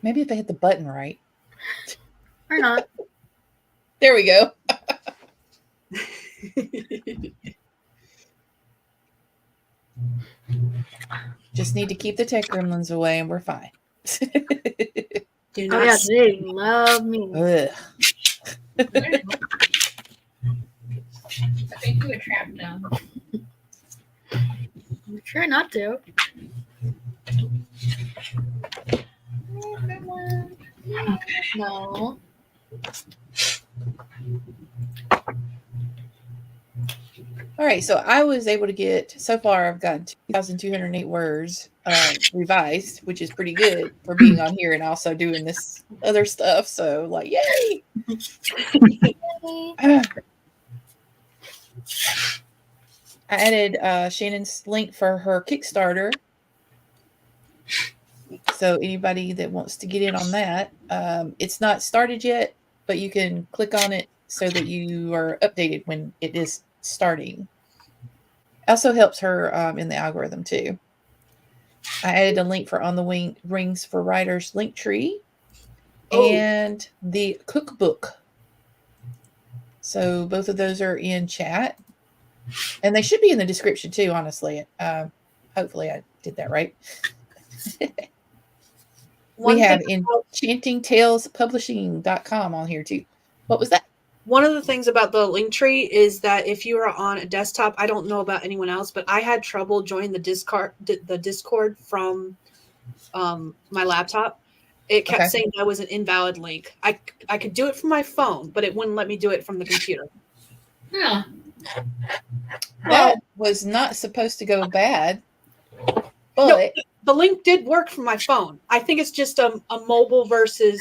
Maybe if I hit the button right. Or not. There we go. Just need to keep the tech gremlins away and we're fine. Do Oh not yeah, they love me. Ugh. I think you were trapped now. Try not to. No. All right, so I was able to get, so far I've gotten 2,208 words revised, which is pretty good for being on here and also doing this other stuff. So, like, yay! I added Shannon's link for her Kickstarter. So anybody that wants to get in on that, it's not started yet, but you can click on it so that you are updated when it is starting. Also helps her in the algorithm too. I added a link for On the Rings for Writers link tree and the cookbook. So both of those are in chat. And they should be in the description too, honestly. Hopefully I did that right. We have enchantingtalespublishing.com on here too. What was that? One of the things about the link tree is that if you are on a desktop, I don't know about anyone else, but I had trouble joining the Discord from my laptop. It kept saying that was an invalid link. I could do it from my phone, but it wouldn't let me do it from the computer. Yeah. That was not supposed to go bad. But No, the link did work from my phone. I think it's just a mobile versus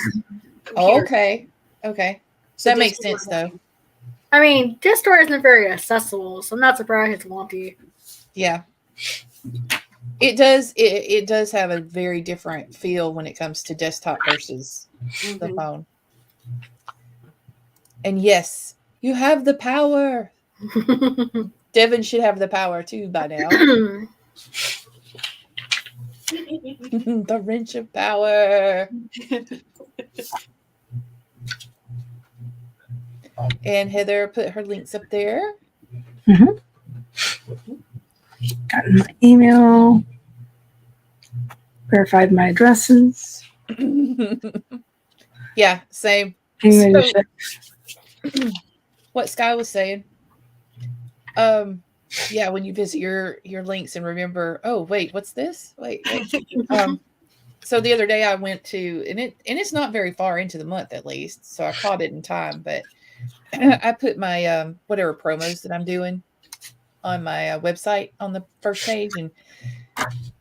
computer. Okay. So That makes sense though. I mean, Discord isn't very accessible, so I'm not surprised it's wonky. Yeah. It does. It does have a very different feel when it comes to desktop versus the phone. And yes, you have the power. Devin should have the power too by now. The wrench of power. And Heather put her links up there. Got my email. Verified my addresses. Yeah, same. So, what Sky was saying. Yeah, when you visit your links and remember, oh wait, what's this? Wait. So the other day I went to, and it's not very far into the month at least, so I caught it in time, but I put my whatever promos that I'm doing on my website on the first page, and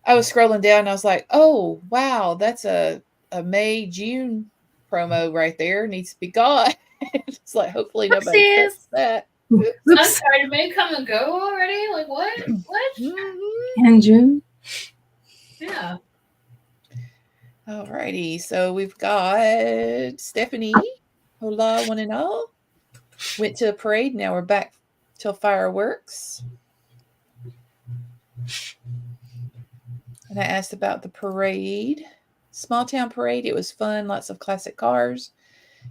I was scrolling down and I was like, oh wow, that's a May-June promo right there, needs to be gone. It's like, hopefully nobody cuts that. I'm sorry, did May come and go already? Like what? What? In June. Yeah. Alrighty, so we've got Stephanie. Hola, one and all. Went to a parade. Now we're back till fireworks. And I asked about the parade. Small town parade. It was fun. Lots of classic cars.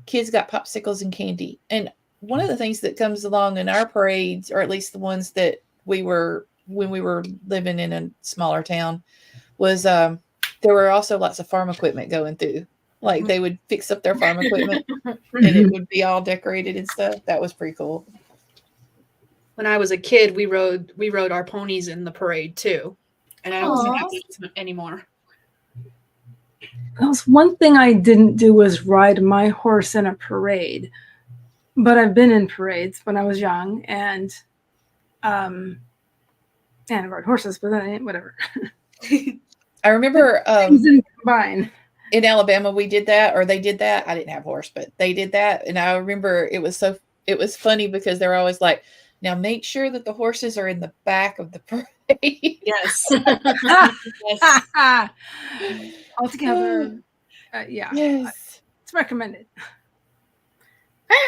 Kids got popsicles and candy. And one of the things that comes along in our parades, or at least the ones that we were when we were living in a smaller town, was there were also lots of farm equipment going through. Like they would fix up their farm equipment and it would be all decorated and stuff. That was pretty cool. When I was a kid, we rode our ponies in the parade too. And I don't see that anymore. That was one thing I didn't do was ride my horse in a parade. But I've been in parades when I was young, and I rode horses, but then whatever. I remember combine. In Alabama we did that, or they did that. I didn't have a horse, but they did that, and I remember it was funny because they were always like, now make sure that the horses are in the back of the parade. Yes. Yes. Altogether, yeah. Yes. It's recommended.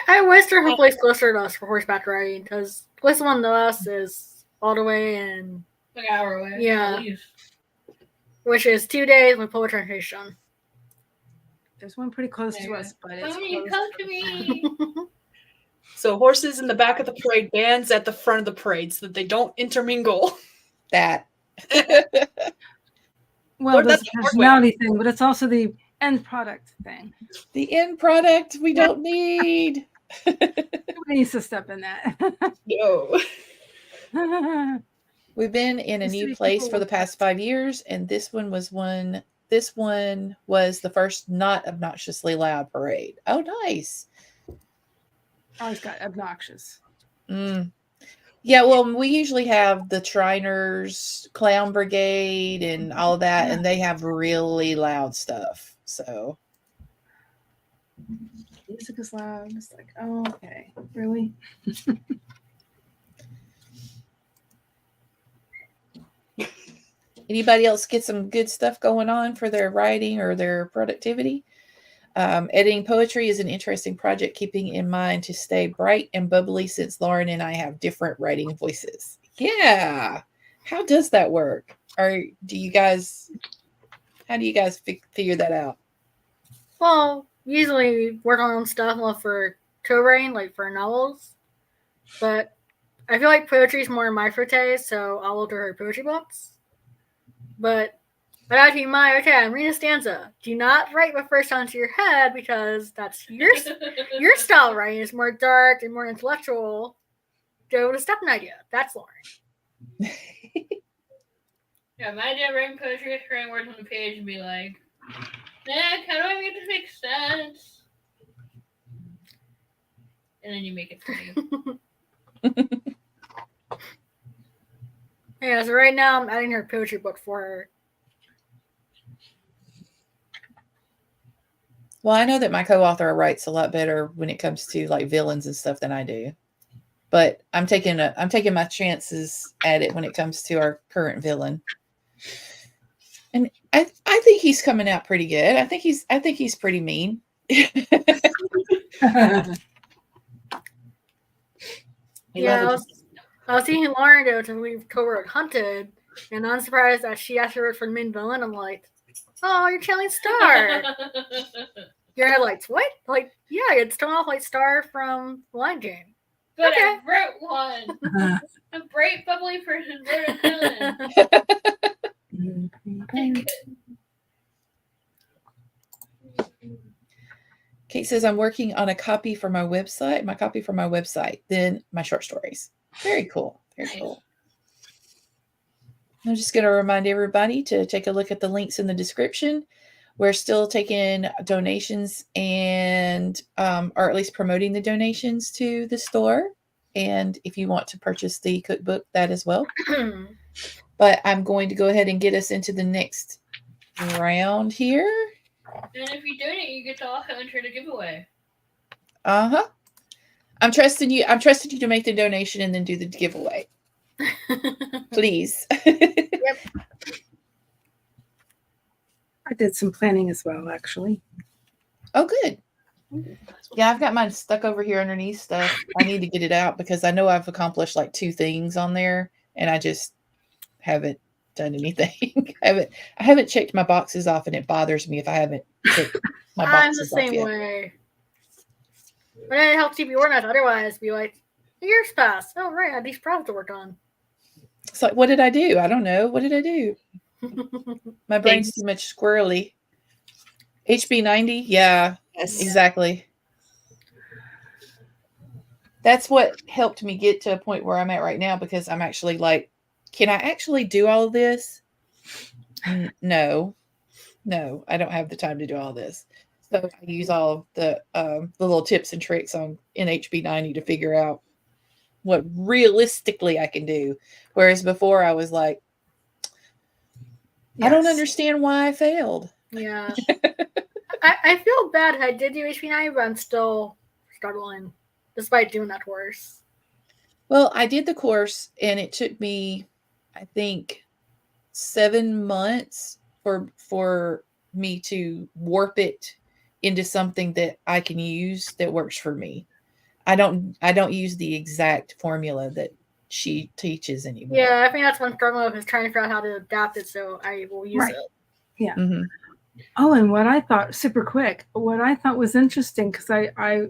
I wish there were a place closer to us for horseback riding, because the place one to us is all the way in Like an hour away. Yeah. Which is 2 days with public transportation. There's one pretty close to us, but it's close. Come to me. So horses in the back of the parade, bands at the front of the parade so that they don't intermingle. That. Well, Or that's that's a the personality thing, but it's also the end product thing. The end product we don't need. Nobody needs to step in that. No. We've been in a Used to new be place people for the with past 5 years, and this one was the first not obnoxiously loud parade. Oh, nice. Ours got obnoxious. Yeah, well, we usually have the Shriners, Clown Brigade, and all of that, and they have really loud stuff. So Music is loud. It's like, oh, okay, really? anybody else get some good stuff going on for their writing or their productivity? Editing poetry is an interesting project, keeping in mind to stay bright and bubbly since Lauren and I have different writing voices. Yeah. How does that work? How do you guys figure that out? Well, usually we work on stuff for co-writing, like for novels. But I feel like poetry is more my forte, so I'll look at her poetry books. But I got to keep in mind, okay, I'm reading a stanza. Do not write what first comes to your head because that's your style of writing is more dark and more intellectual. Go to step an idea. That's Lauren. Yeah, my idea of writing poetry is writing words on the page and be like, Nick, how do I make this make sense? And then you make it funny. Yeah, so right now I'm adding her poetry book for her. Well, I know that my co-author writes a lot better when it comes to like villains and stuff than I do. But I'm taking my chances at it when it comes to our current villain. And I think he's coming out pretty good. I think he's pretty mean. Yeah, I was seeing Lauren go to we co-wrote Hunted, and I'm surprised that she actually wrote for the main villain. I'm like, oh, you're channeling Star. You're like, what? Like, yeah, it's throwing off like Star from Lion King. But Okay. I wrote one. A bright, bubbly person wrote a villain. Kate says, I'm working on a copy for my website, then my short stories. Very cool. Very cool. I'm just going to remind everybody to take a look at the links in the description. We're still taking donations and, or at least promoting the donations to the store. And if you want to purchase the cookbook, that as well. But I'm going to go ahead and get us into the next round here. And if you donate, you get to also enter the giveaway. Uh-huh. I'm trusting you to make the donation and then do the giveaway. Please. Yep. I did some planning as well, actually. Oh, good. Yeah, I've got mine stuck over here underneath stuff. I need to get it out because I know I've accomplished like 2 things on there and I just haven't done anything. I haven't checked my boxes off, and it bothers me if I haven't checked my boxes off. I'm the same way. But it helps keep you organized. Otherwise, be like, years pass. Oh, right, I had these problems to work on. It's like, what did I do? I don't know. What did I do? My brain's too much squirrely. HB90? Yeah, Yes. exactly. That's what helped me get to a point where I'm at right now, because I'm actually like, can I actually do all of this? No, I don't have the time to do all this. So I use all of the little tips and tricks in HB90 to figure out what realistically I can do. Whereas before I was like, I don't understand why I failed. Yeah. I feel bad I did do HB9, but I'm still struggling despite doing that course. Well, I did the course and it took me, I think, 7 months for me to warp it into something that I can use that works for me. I don't use the exact formula that she teaches anymore. Yeah, I think that's one struggle of is trying to figure out how to adapt it so I will use it. Yeah. Mm-hmm. Oh, and what I thought, super quick, what I thought was interesting, because I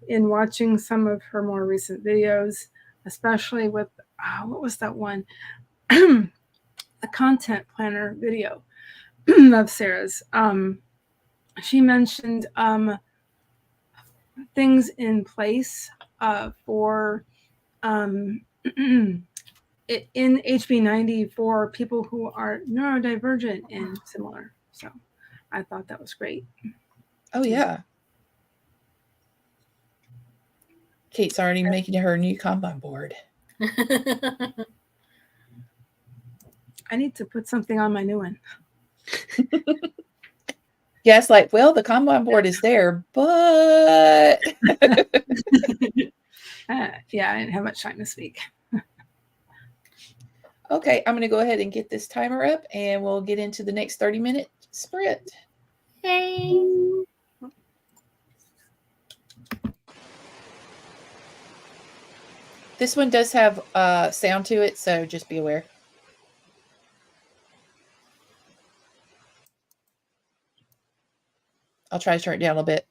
in watching some of her more recent videos, especially with, what was that one? The content planner video of Sarah's. She mentioned things in place for in HB90 for people who are neurodivergent and similar. So I thought that was great. Oh, yeah. Kate's already making her new Kanban board. I need to put something on my new one. Yeah, it's like, well, the Kanban board is there, but Yeah, I didn't have much time this week. okay, I'm going to go ahead and get this timer up and we'll get into the next 30-minute sprint. Yay. This one does have sound to it, so just be aware. I'll try to turn it down a little bit.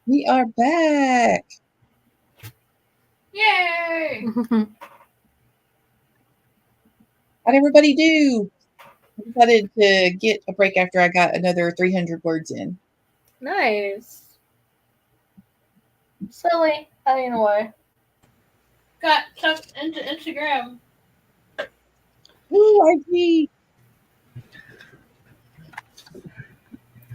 We are back. Yay! How'd everybody do? I decided to get a break after I got another 300 words in. Nice. Silly. In a way. Got sucked into Instagram. Ooh, IG.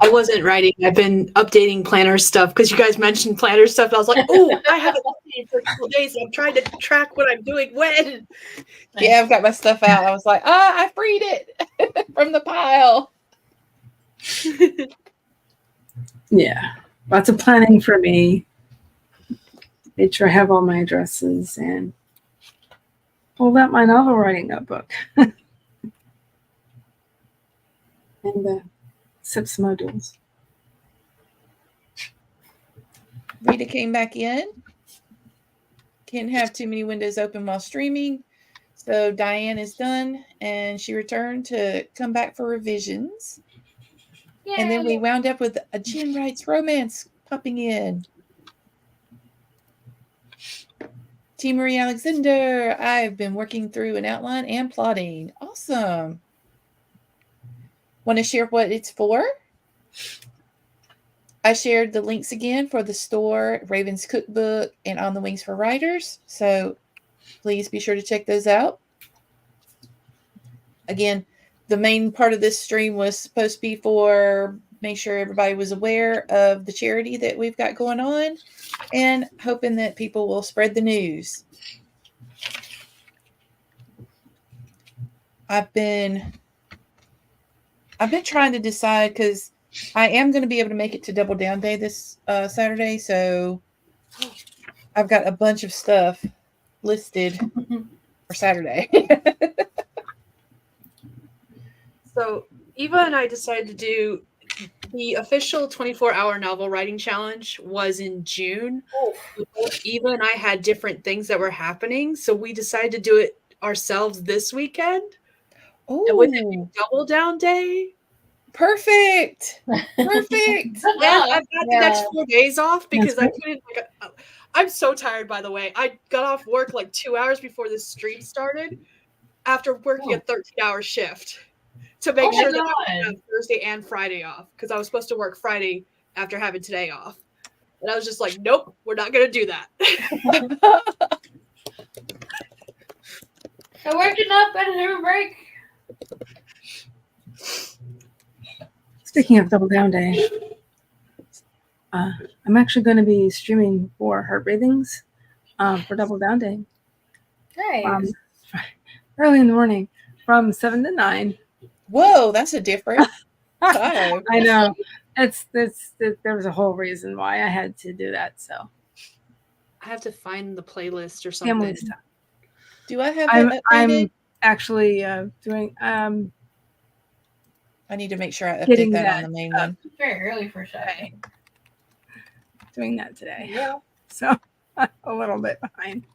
I wasn't writing. I've been updating planner stuff because you guys mentioned planner stuff. I was like, oh, I haven't updated for a couple days. So I'm trying to track what I'm doing when. Yeah, I've got my stuff out. I was like, I freed it from the pile. Yeah, lots of planning for me. Made sure I have all my addresses and pulled out my novel writing notebook and the SIPS modules. Rita came back in. Can't have too many windows open while streaming. So Diane is done and she returned to come back for revisions. Yay! And then we wound up with a Jen Writes romance popping in. T. Marie Alexander, I've been working through an outline and plotting. Awesome. Want to share what it's for? I shared the links again for the store, Raven's Cookbook, and On the Wings for Writers. So please be sure to check those out. Again, the main part of this stream was supposed to be for make sure everybody was aware of the charity that we've got going on and hoping that people will spread the news. I've been trying to decide because I am going to be able to make it to Double Down Day this Saturday, so I've got a bunch of stuff listed for Saturday. So Eva and I decided to do the official 24-hour novel writing challenge was in June. Both Eva and I had different things that were happening, so we decided to do it ourselves this weekend. And with it being Double Down Day. Perfect. Perfect. And I've got the next 4 days off because I couldn't. I'm so tired, by the way. I got off work like 2 hours before this stream started after working a 13-hour shift to make sure that I would have Thursday and Friday off because I was supposed to work Friday after having today off. And I was just like, nope, we're not going to do that. So worked enough, better have a break. Speaking of Double Down Day, I'm actually going to be streaming for Heart Breathings for Double Down Day. Nice. Early in the morning from 7 to 9. Whoa, that's a different time. I know. There was a whole reason why I had to do that. So I have to find the playlist or something. family stuff. Do I have that updated? I'm actually doing. I need to make sure I Getting update that on that the main one. It's very early for Saturday. Doing that today. Yeah. So I'm a little bit behind.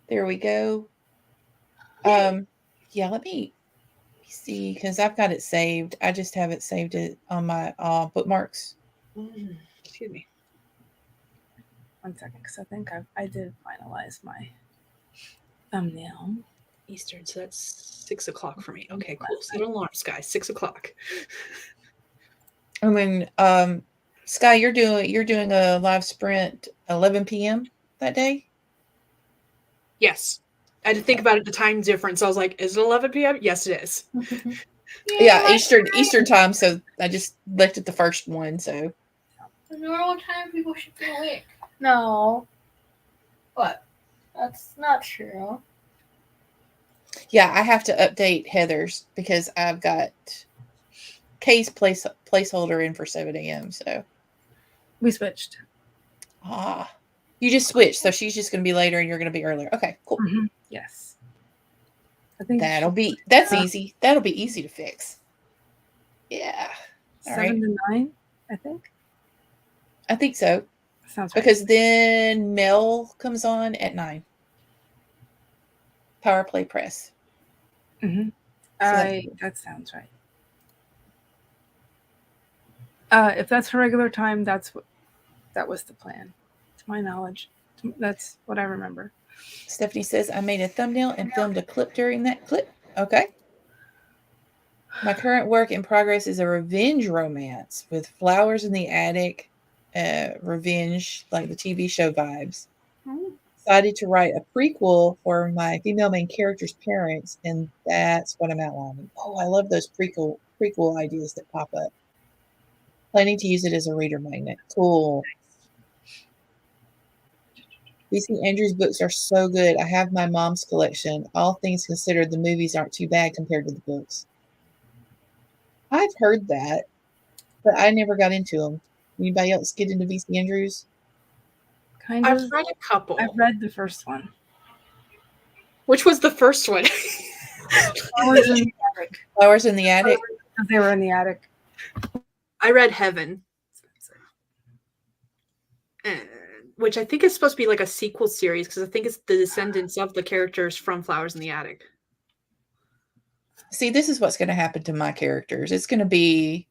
There we go. Yeah, let me see because I've got it saved. I just have it saved on my bookmarks. Excuse me. 1 second, because I think I did finalize my thumbnail. Eastern, so that's 6 o'clock for me. Okay, cool. Set alarms, guys. 6 o'clock. I mean, Sky, you're doing a live sprint 11 p.m. that day. Yes. I had to think about it, the time difference. I was like, is it 11 p.m.? Yes, it is. Yeah, Eastern time. So I just looked at the first one. So The normal time people should be awake. No, What? that's not true. yeah, I have to update Heather's because I've got Kay's placeholder in for 7 a.m. So We switched. You just switched, so she's just going to be later and you're going to be earlier. Okay, cool. Mm-hmm. Yes. I think That's easy. That'll be easy to fix. Yeah. All 7 to 9, I think. I think so. Sounds right. Because then Mel comes on at 9. Power Play Press. Mm-hmm. That sounds right. If that's her regular time, that was the plan, to my knowledge. That's what I remember. Stephanie says, I made a thumbnail and filmed a clip during that clip. Okay. My current work in progress is a revenge romance with flowers in the attic, revenge, like the TV show vibes. Decided to write a prequel for my female main character's parents, and that's what I'm outlining. Oh, I love those prequel ideas that pop up. Planning to use it as a reader magnet. Cool. V.C. Andrews' books are so good. I have my mom's collection. All things considered, the movies aren't too bad compared to the books. I've heard that, but I never got into them. Anybody else get into V.C. Andrews? Kind of. I've read a couple. I've read the first one. Which was the first one? Flowers in the Attic. Flowers in the Attic? Because they were in the attic. I read Heaven, which I think is supposed to be like a sequel series because I think it's the descendants of the characters from Flowers in the Attic. See, this is what's going to happen to my characters. It's going to be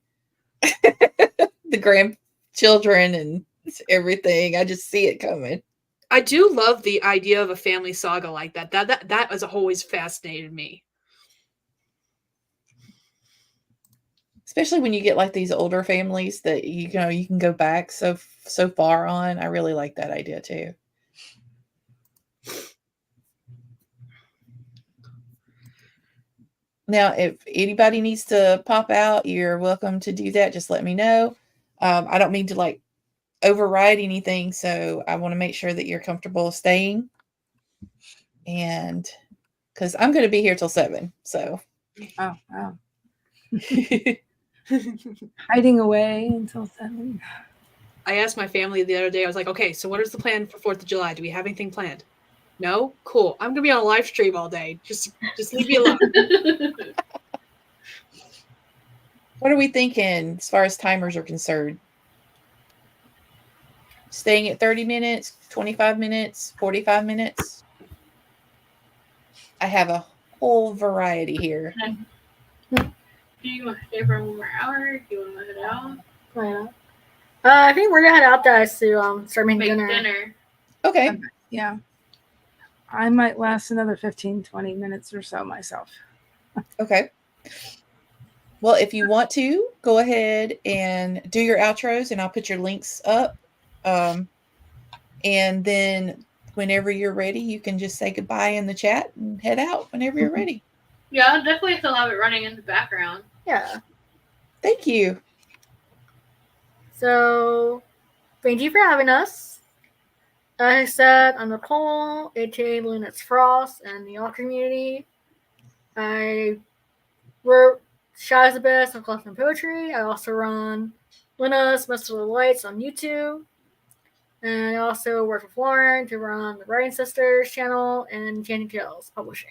the grandchildren and everything. I just see it coming. I do love the idea of a family saga like that. That has always fascinated me. Especially when you get like these older families that you can go back so far on. I really like that idea too. Now, if anybody needs to pop out, you're welcome to do that. Just let me know. I don't mean to like override anything, so I want to make sure that you're comfortable staying. And because I'm going to be here till 7, so. Oh, wow. Hiding away until 7. I asked my family the other day, I was like, okay, so what is the plan for 4th of July? Do we have anything planned? No? Cool. I'm going to be on a live stream all day. Just leave me alone. What are we thinking as far as timers are concerned? Staying at 30 minutes, 25 minutes, 45 minutes? I have a whole variety here. Do you want to stay for 1 more hour? Do you want to head out? Yeah. I think we're gonna head out guys to start making Make dinner. dinner. Okay. Yeah. I might last another 15, 20 minutes or so myself. Okay. Well, if you want to, go ahead and do your outros, and I'll put your links up. And then whenever you're ready, you can just say goodbye in the chat and head out whenever you're ready. Yeah, I'll definitely still have it running in the background. Yeah. Thank you. So, thank you for having us. As I said, I'm Nicole, aka Luna's Frost, and the all community. I wrote Shy is the Best on Collecting Poetry. I also run Luna's Mist of the Lights on YouTube. And I also work with Lauren to run the Writing Sisters channel and Candy Tales Publishing.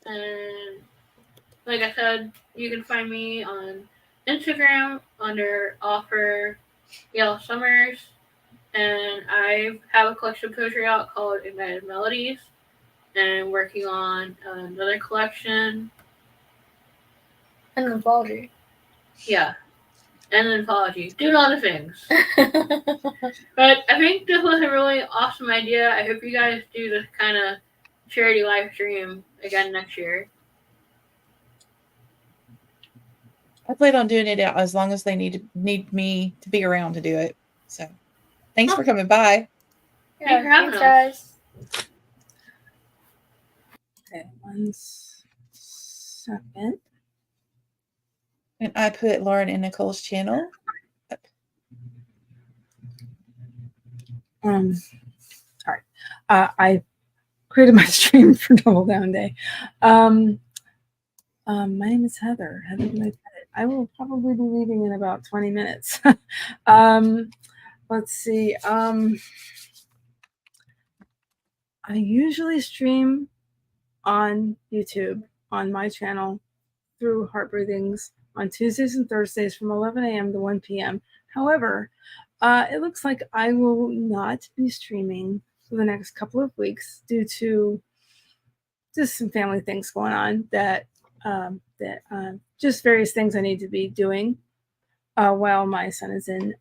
And like I said, you can find me on Instagram under author Yellow Summers. And I have a collection of poetry out called Ignited Melodies. And I'm working on another collection. And an anthology. Yeah. And an anthology. Doing all the things. But I think this was a really awesome idea. I hope you guys do this kind of charity live stream again next year. I plan on doing it as long as they need me to be around to do it. So thanks for coming by. Thanks for having thanks, us. guys. Okay, 1 second. And I put Lauren and Nicole's channel. All right. I created my stream for Double Down Day. My name is Heather. I will probably be leaving in about 20 minutes. Let's see. I usually stream on YouTube on my channel through Heart Breathings on Tuesdays and Thursdays from 11 a.m. to 1 p.m. However, it looks like I will not be streaming for the next couple of weeks due to just some family things going on that that just various things I need to be doing while my son is in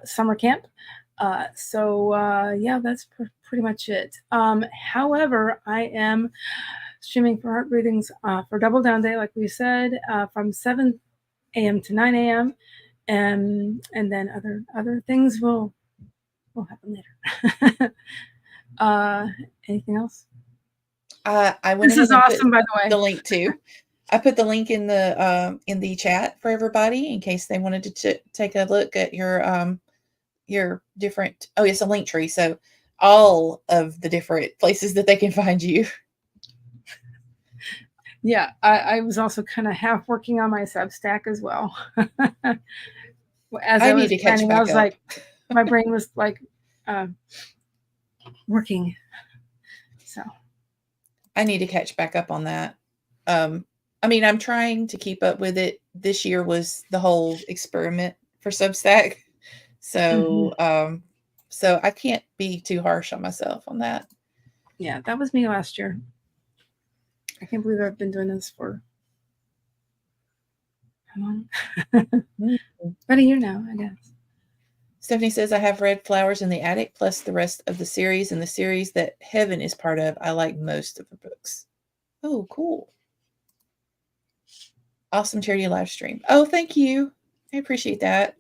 summer camp. Yeah, that's pretty much it. However, I am streaming for Heart Breathings for Double Down Day, like we said, from 7 a.m. to 9 a.m. And then other things will happen later. Anything else? I went This is ahead and awesome, by the way. the link too. I put the link in the chat for everybody in case they wanted to take a look at your different. Oh, it's a link tree, so all of the different places that they can find you. Yeah, I was also kind of half working on my Substack as well. As I need was to catch planning, I back was up. like, my brain was like working. So I need to catch back up on that. I mean, I'm trying to keep up with it. This year was the whole experiment for Substack. So, so I can't be too harsh on myself on that. yeah, that was me last year. I can't believe I've been doing this for how long? About a year now, I guess. Stephanie says, I have read Flowers in the Attic plus the rest of the series and the series that Heaven is part of. I like most of the books. Oh, cool. Awesome charity live stream. Oh, thank you. I appreciate that.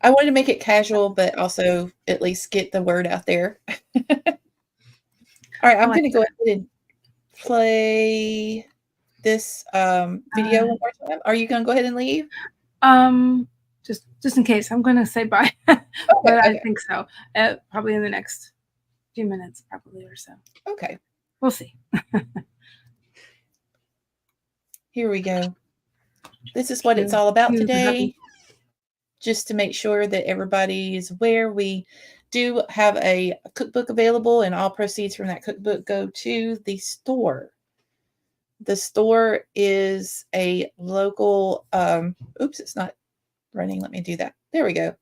I wanted to make it casual, but also at least get the word out there. All right, I'm going to go ahead and play this video one more time. Are you going to go ahead and leave? Just in case, I'm going to say bye, but I think so. Probably in the next few minutes, probably or so. Okay, we'll see. Here we go. This is what it's all about today. Just to make sure that everybody is aware, we do have a cookbook available, and all proceeds from that cookbook go to the store. The store is a local, oops, it's not running. Let me do that. There we go.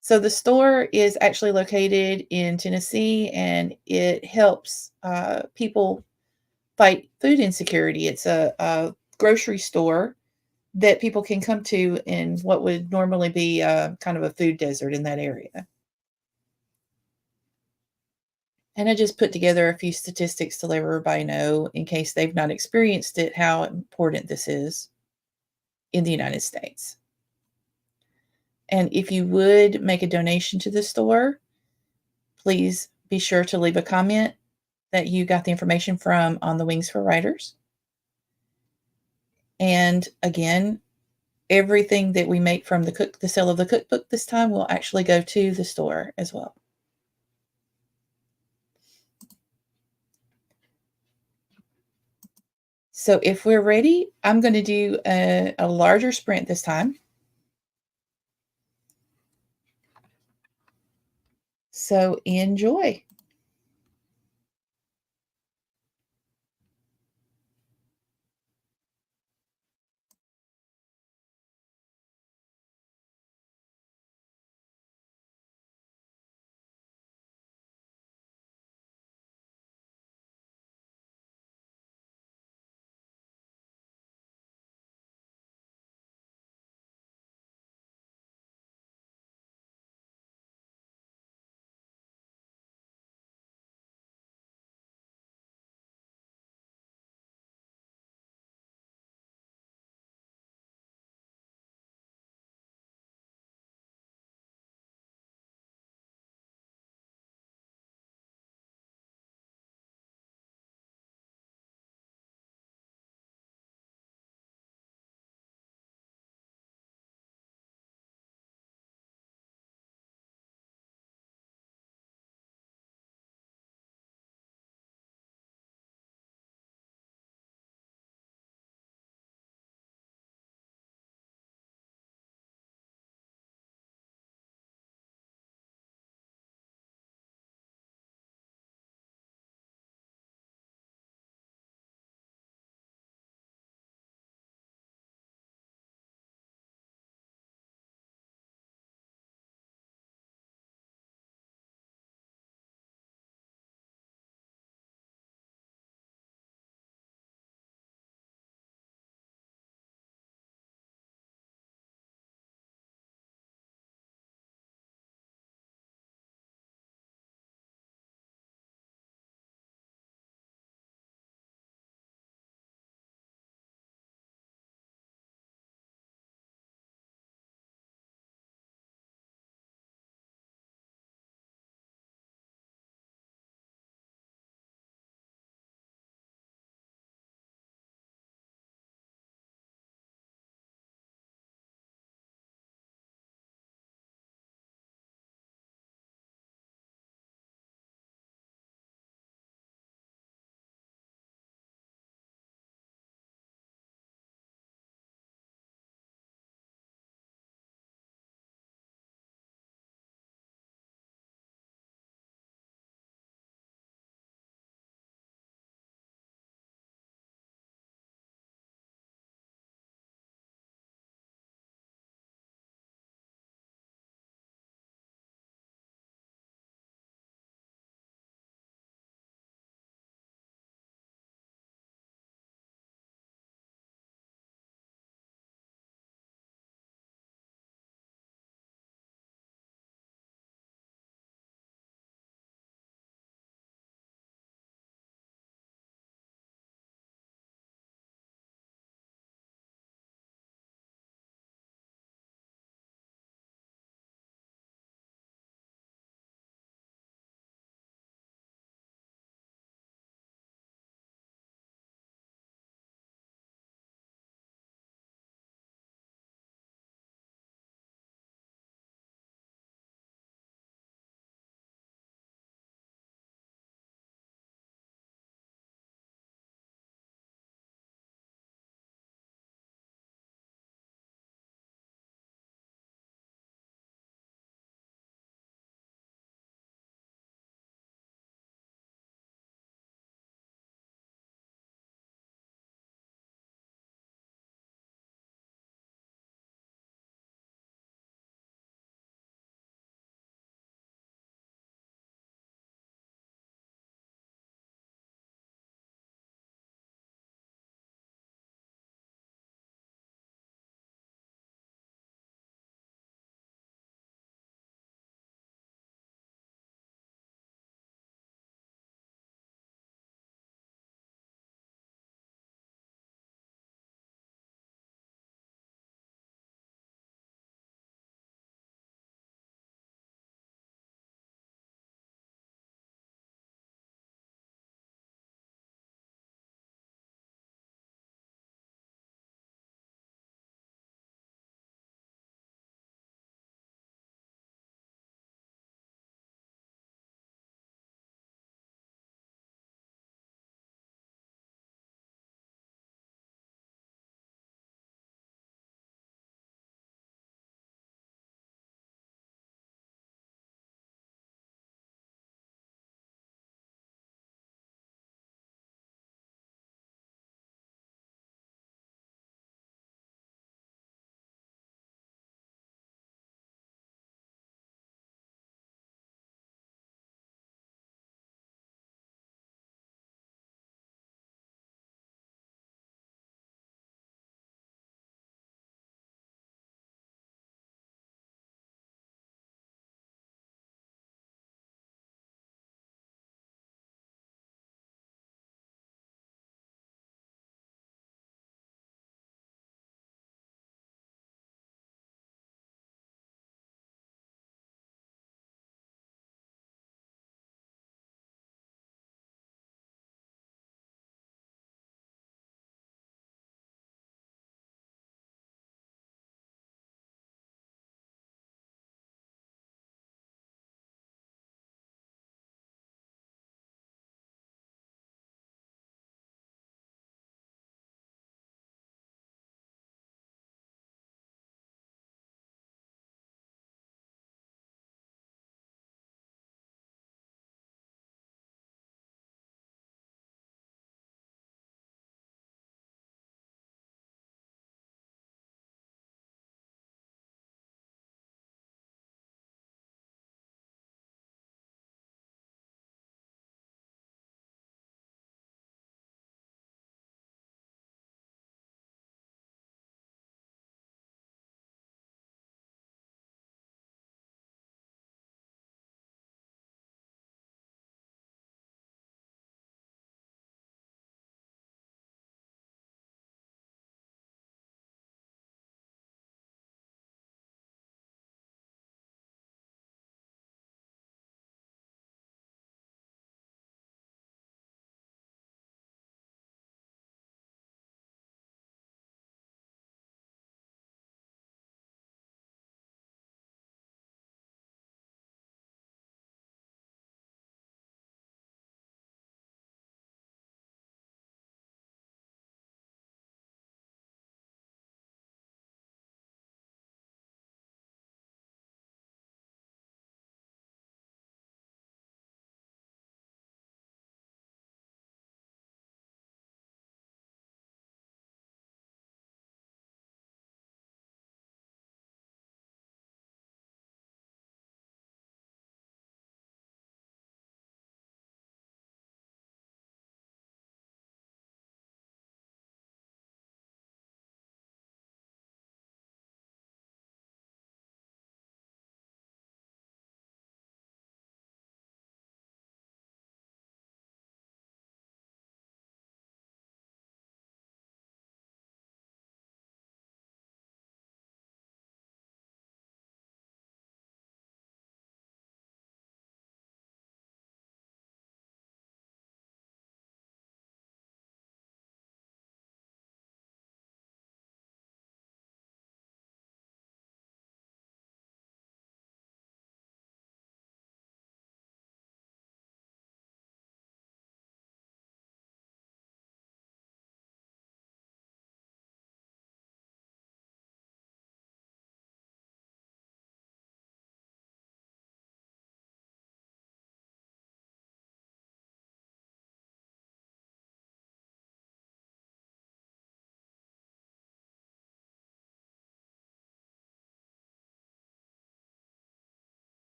So the store is actually located in Tennessee, and it helps people fight food insecurity. It's a grocery store that people can come to in what would normally be kind of a food desert in that area. And I just put together a few statistics to let everybody know, in case they've not experienced it, how important this is in the United States. And if you would make a donation to the store, please be sure to leave a comment that you got the information from on the Wings for Writers. And again, everything that we make from the sale of the cookbook this time will actually go to the store as well. So if we're ready, I'm going to do a larger sprint this time. So enjoy.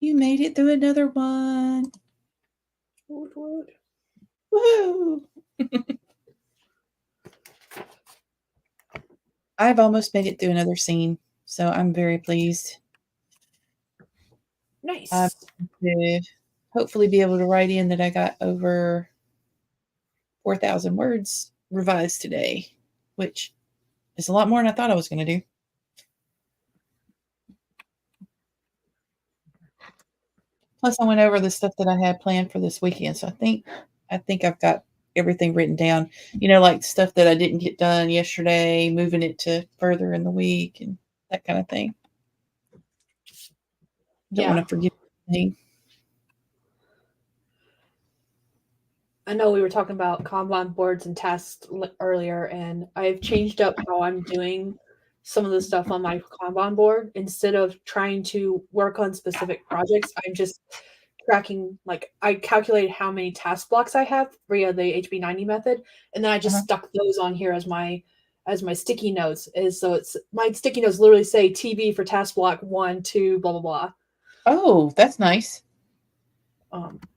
You made it through another one. Woot, woot. Woo! I've almost made it through another scene, so I'm very pleased. Nice. To hopefully be able to write in that I got over 4,000 words revised today, which is a lot more than I thought I was going to do. Plus, I went over the stuff that I had planned for this weekend, so I think I've got everything written down. You know, like stuff that I didn't get done yesterday, moving it to further in the week, and that kind of thing. Don't want to forget anything. I know we were talking about Kanban boards and tasks earlier, and I've changed up how I'm doing some of the stuff on my Kanban board. Instead of trying to work on specific projects, I'm just tracking, like I calculated how many task blocks I have via the HB90 method, and then I just stuck those on here as my sticky notes. So it's my sticky notes literally say TB for task block 1, 2, blah blah blah. Oh, that's nice.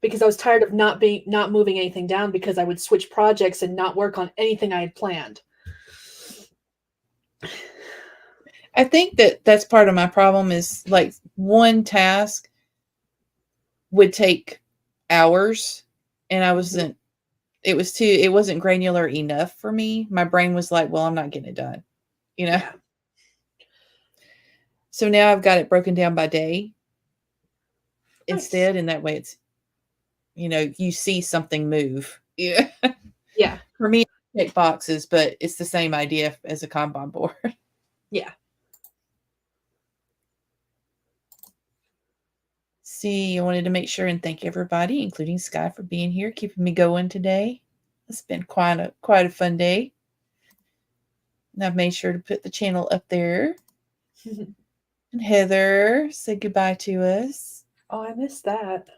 Because I was tired of not moving anything down, because I would switch projects and not work on anything I had planned. I think that's part of my problem is like one task would take hours, and it wasn't granular enough for me. My brain was like, well, I'm not getting it done, you know? So now I've got it broken down by day instead, and that way it's, you know, you see something move. Yeah. Yeah. For me, I check boxes, but it's the same idea as a Kanban board. Yeah. See, I wanted to make sure and thank everybody, including Sky, for being here, keeping me going today. It's been quite a fun day. And I've made sure to put the channel up there. And Heather said goodbye to us. Oh, I missed that.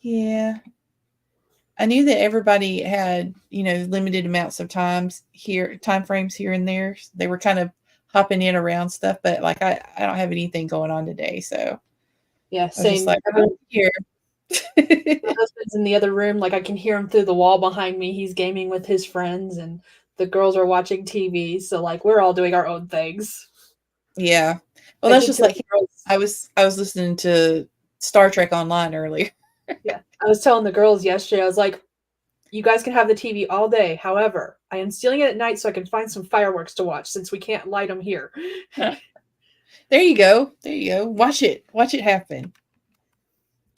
Yeah. I knew that everybody had, you know, limited amounts of time frames here and there. They were kind of hopping in around stuff, but like I don't have anything going on today, so yeah, same. Like, I'm here. My husband's in the other room. Like I can hear him through the wall behind me. He's gaming with his friends, and the girls are watching TV. So like we're all doing our own things. Yeah. Well, that's just like I was listening to Star Trek Online earlier. Yeah. I was telling the girls yesterday, I was like, you guys can have the TV all day. However, I am stealing it at night so I can find some fireworks to watch, since we can't light them here. There you go. There you go. Watch it happen.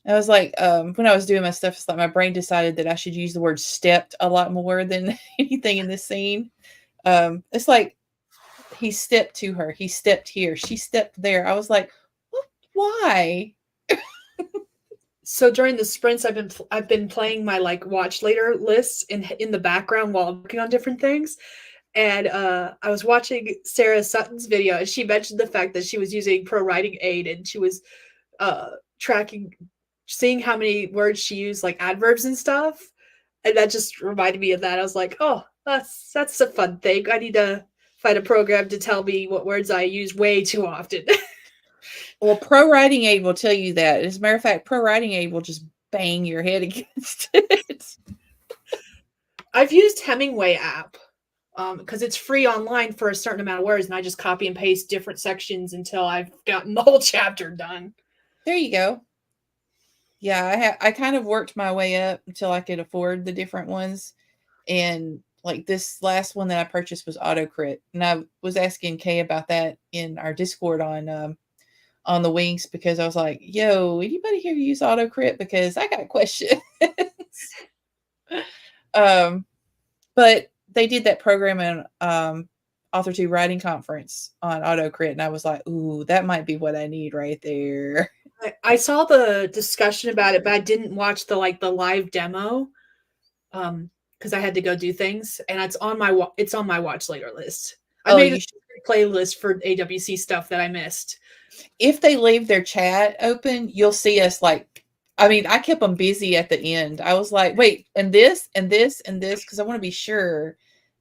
I was like, when I was doing my stuff, it's like my brain decided that I should use the word stepped a lot more than anything in this scene. It's like he stepped to her. He stepped here. She stepped there. I was like, why? So during the sprints, I've been playing my like watch later lists in the background while I'm working on different things. And I was watching Sarah Sutton's video, and she mentioned the fact that she was using Pro Writing Aid, and she was tracking, seeing how many words she used, like adverbs and stuff. And that just reminded me of that. I was like, oh, that's a fun thing. I need to find a program to tell me what words I use way too often. Well, Pro Writing Aid will tell you that. As a matter of fact, Pro Writing Aid will just bang your head against it. I've used Hemingway app because it's free online for a certain amount of words, and I just copy and paste different sections until I've gotten the whole chapter done. There you go. Yeah, I kind of worked my way up until I could afford the different ones. And like this last one that I purchased was AutoCrit. And I was asking Kay about that in our Discord on the Wings, because I was like, yo, anybody here use AutoCrit? Because I got questions. But they did that program in Author 2 Writing Conference on AutoCrit, and I was like, ooh, that might be what I need right there. I saw the discussion about it, but I didn't watch the live demo because I had to go do things, and it's on my watch later list. I made a playlist for AWC stuff that I missed. If they leave their chat open, you'll see us like, I mean, I kept them busy at the end. I was like, wait, and this, and this, and this, because I want to be sure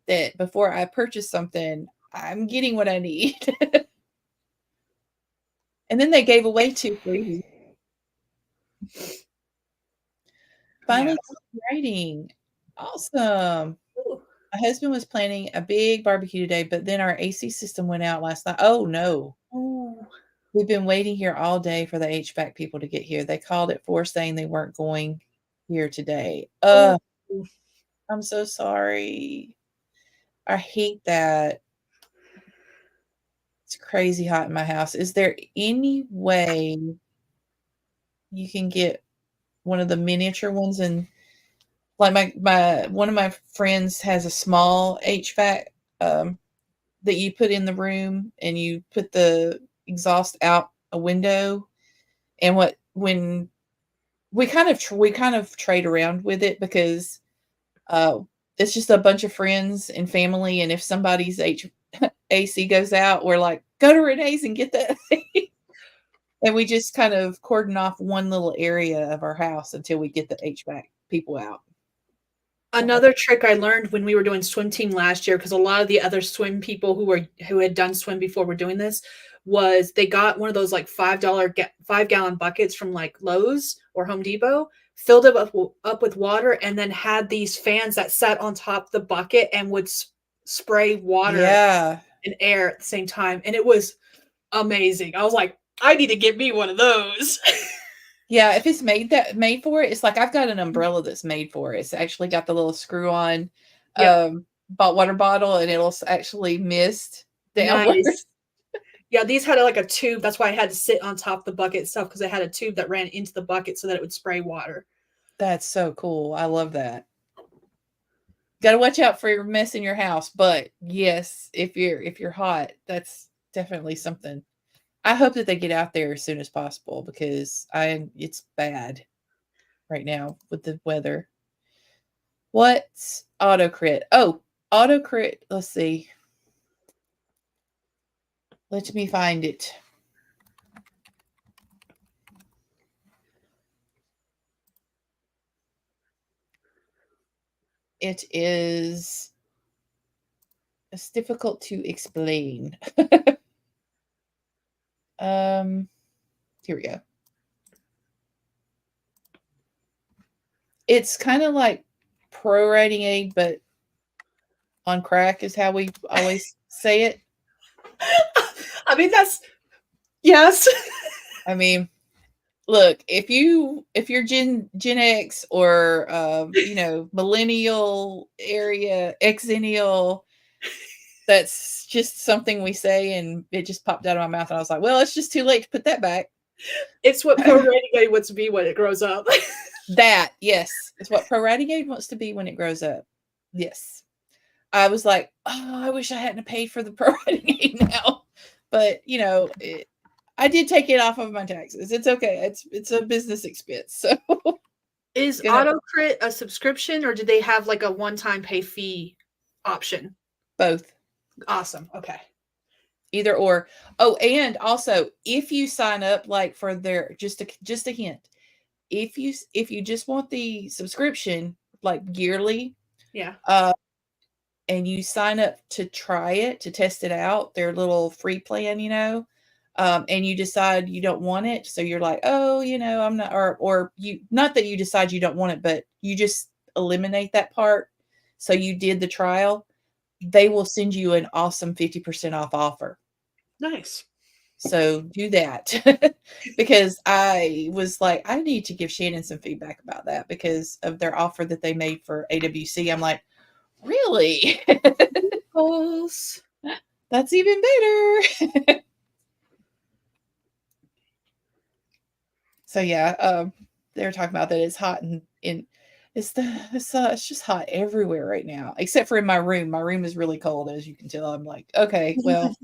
that before I purchase something, I'm getting what I need. And then they gave away 2 freebies. Finally writing. Awesome. Ooh. My husband was planning a big barbecue today, but then our AC system went out last night. Oh no. Ooh. We've been waiting here all day for the HVAC people to get here. They called at 4 saying they weren't going here today. Oh. I'm so sorry. I hate that. It's crazy hot in my house. Is there any way you can get one of the miniature ones? And like my one of my friends has a small HVAC that you put in the room, and you put the exhaust out a window. And when we kind of trade around with it, because it's just a bunch of friends and family, and if somebody's AC goes out, we're like, go to Renee's and get that thing. And we just kind of cordon off one little area of our house until we get the HVAC people out. Another trick I learned when we were doing swim team last year, because a lot of the other swim people who had done swim before were doing this, was they got one of those like $5 buckets from like Lowe's or Home Depot, filled it up with water, and then had these fans that sat on top of the bucket and would spray water and air at the same time. And it was amazing. I was like, I need to get me one of those. Yeah, if it's made for it, it's like I've got an umbrella that's made for it. It's actually got the little screw on water bottle, and it'll actually mist downwards. Nice. Yeah, these had like a tube. That's why I had to sit on top of the bucket itself, because I had a tube that ran into the bucket so that it would spray water. That's so cool. I love that. Got to watch out for your mess in your house, but yes, if you're hot, that's definitely something. I hope that they get out there as soon as possible, because it's bad right now with the weather. What's autocrit? Oh, autocrit. Let's see. Let me find it. It's difficult to explain. Here we go. It's kind of like pro writing aid, but on crack is how we always say it. I mean, yes. I mean, look, if you're Gen X or millennial area, exennial, that's just something we say, and it just popped out of my mouth, and I was like, well, it's just too late to put that back. It's what pro writing aid wants to be when it grows up. That, yes. It's what pro writing aid wants to be when it grows up. Yes. I was like, oh, I wish I hadn't paid for the pro writing aid now. But, I did take it off of my taxes. It's okay. It's a business expense. So is AutoCrit a subscription, or do they have like a one-time pay fee option? Both. Awesome. Okay. Either or. Oh, and also, if you sign up like for their just a hint, if you just want the subscription like yearly, and you sign up to try it, to test it out, their little free plan, and you decide you don't want it, so you're like, oh, I'm not, or you, not that you decide you don't want it, but you just eliminate that part, so you did the trial, they will send you an awesome 50% off offer. Nice. So do that. Because I was like, I need to give Shannon some feedback about that, because of their offer that they made for AWC. I'm like, really? That's even better. So yeah, they were talking about that it's hot and it's just hot everywhere right now, except for in my room. My room is really cold, as you can tell. I'm like, okay, well,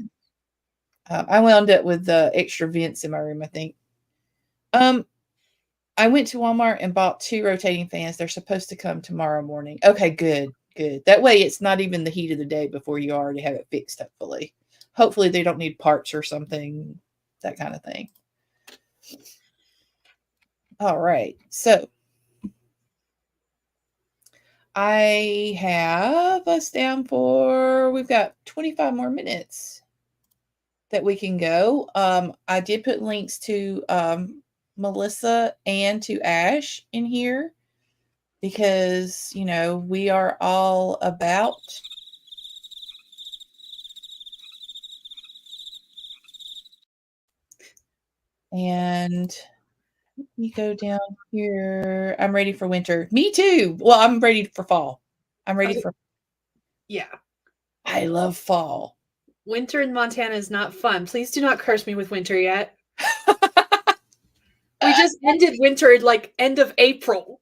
I wound up with extra vents in my room, I think. I went to Walmart and bought 2 rotating fans. They're supposed to come tomorrow morning. Okay, good. That way it's not even the heat of the day before you already have it fixed, hopefully. Hopefully they don't need parts or something, that kind of thing. All right, so I have us down for, we've got 25 more minutes that we can go. I did put links to Melissa and to Ash in here because, we are all about and you go down here. I'm ready for winter. Me too. Well, I'm ready for fall. I'm ready for. Yeah. I love fall. Winter in Montana is not fun. Please do not curse me with winter yet. We just ended winter like end of April.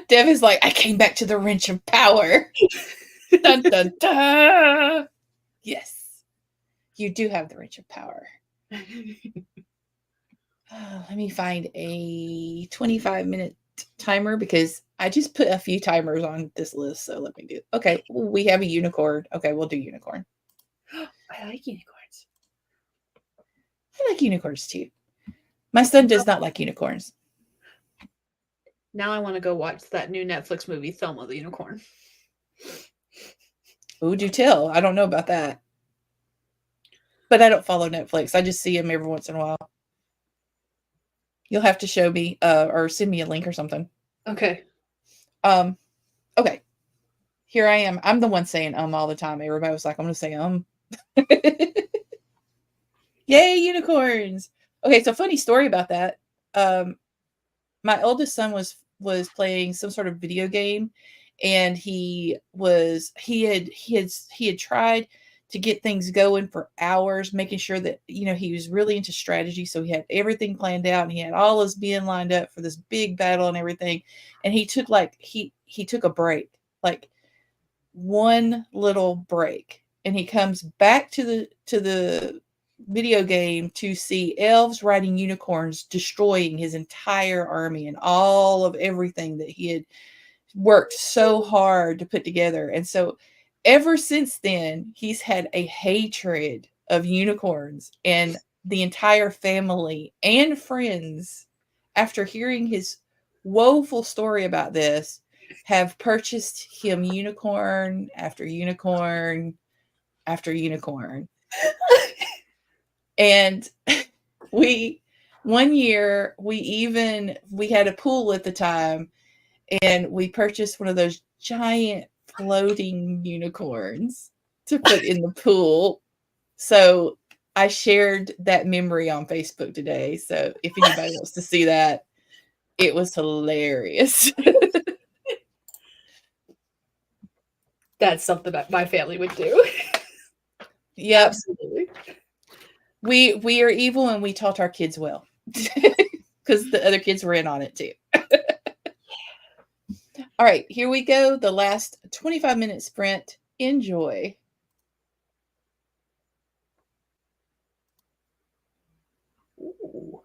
Dev is like, I came back to the wrench of power. Dun, dun, dun. Yes. You do have the wrench of power. Let me find a 25-minute timer because I just put a few timers on this list. So let me do. Okay, we have a unicorn. Okay, we'll do unicorn. I like unicorns. I like unicorns too. My son does not like unicorns. Now I want to go watch that new Netflix movie, Thelma the Unicorn. Oh, do tell. I don't know about that. But I don't follow Netflix. I just see them every once in a while. You'll have to show me or send me a link or something. Okay. Okay. Here I am. I'm the one saying all the time. Everybody was like, I'm going to say Yay, unicorns. Okay, so funny story about that. My oldest son was playing some sort of video game, and he had tried to get things going for hours, making sure that he was really into strategy. So he had everything planned out, and he had all his being lined up for this big battle and everything. And he took he took a break, like one little break, and he comes back to the video game to see elves riding unicorns destroying his entire army and all of everything that he had worked so hard to put together. And so ever since then, he's had a hatred of unicorns, and the entire family and friends, after hearing his woeful story about this, have purchased him unicorn after unicorn after unicorn. And one year we had a pool at the time, and we purchased one of those giant floating unicorns to put in the pool. So I shared that memory on Facebook today. So if anybody wants to see that, it was hilarious. That's something that my family would do. Yep. Absolutely. We are evil, and we taught our kids well because the other kids were in on it too. All right, here we go. The last 25-minute sprint. Enjoy. Ooh.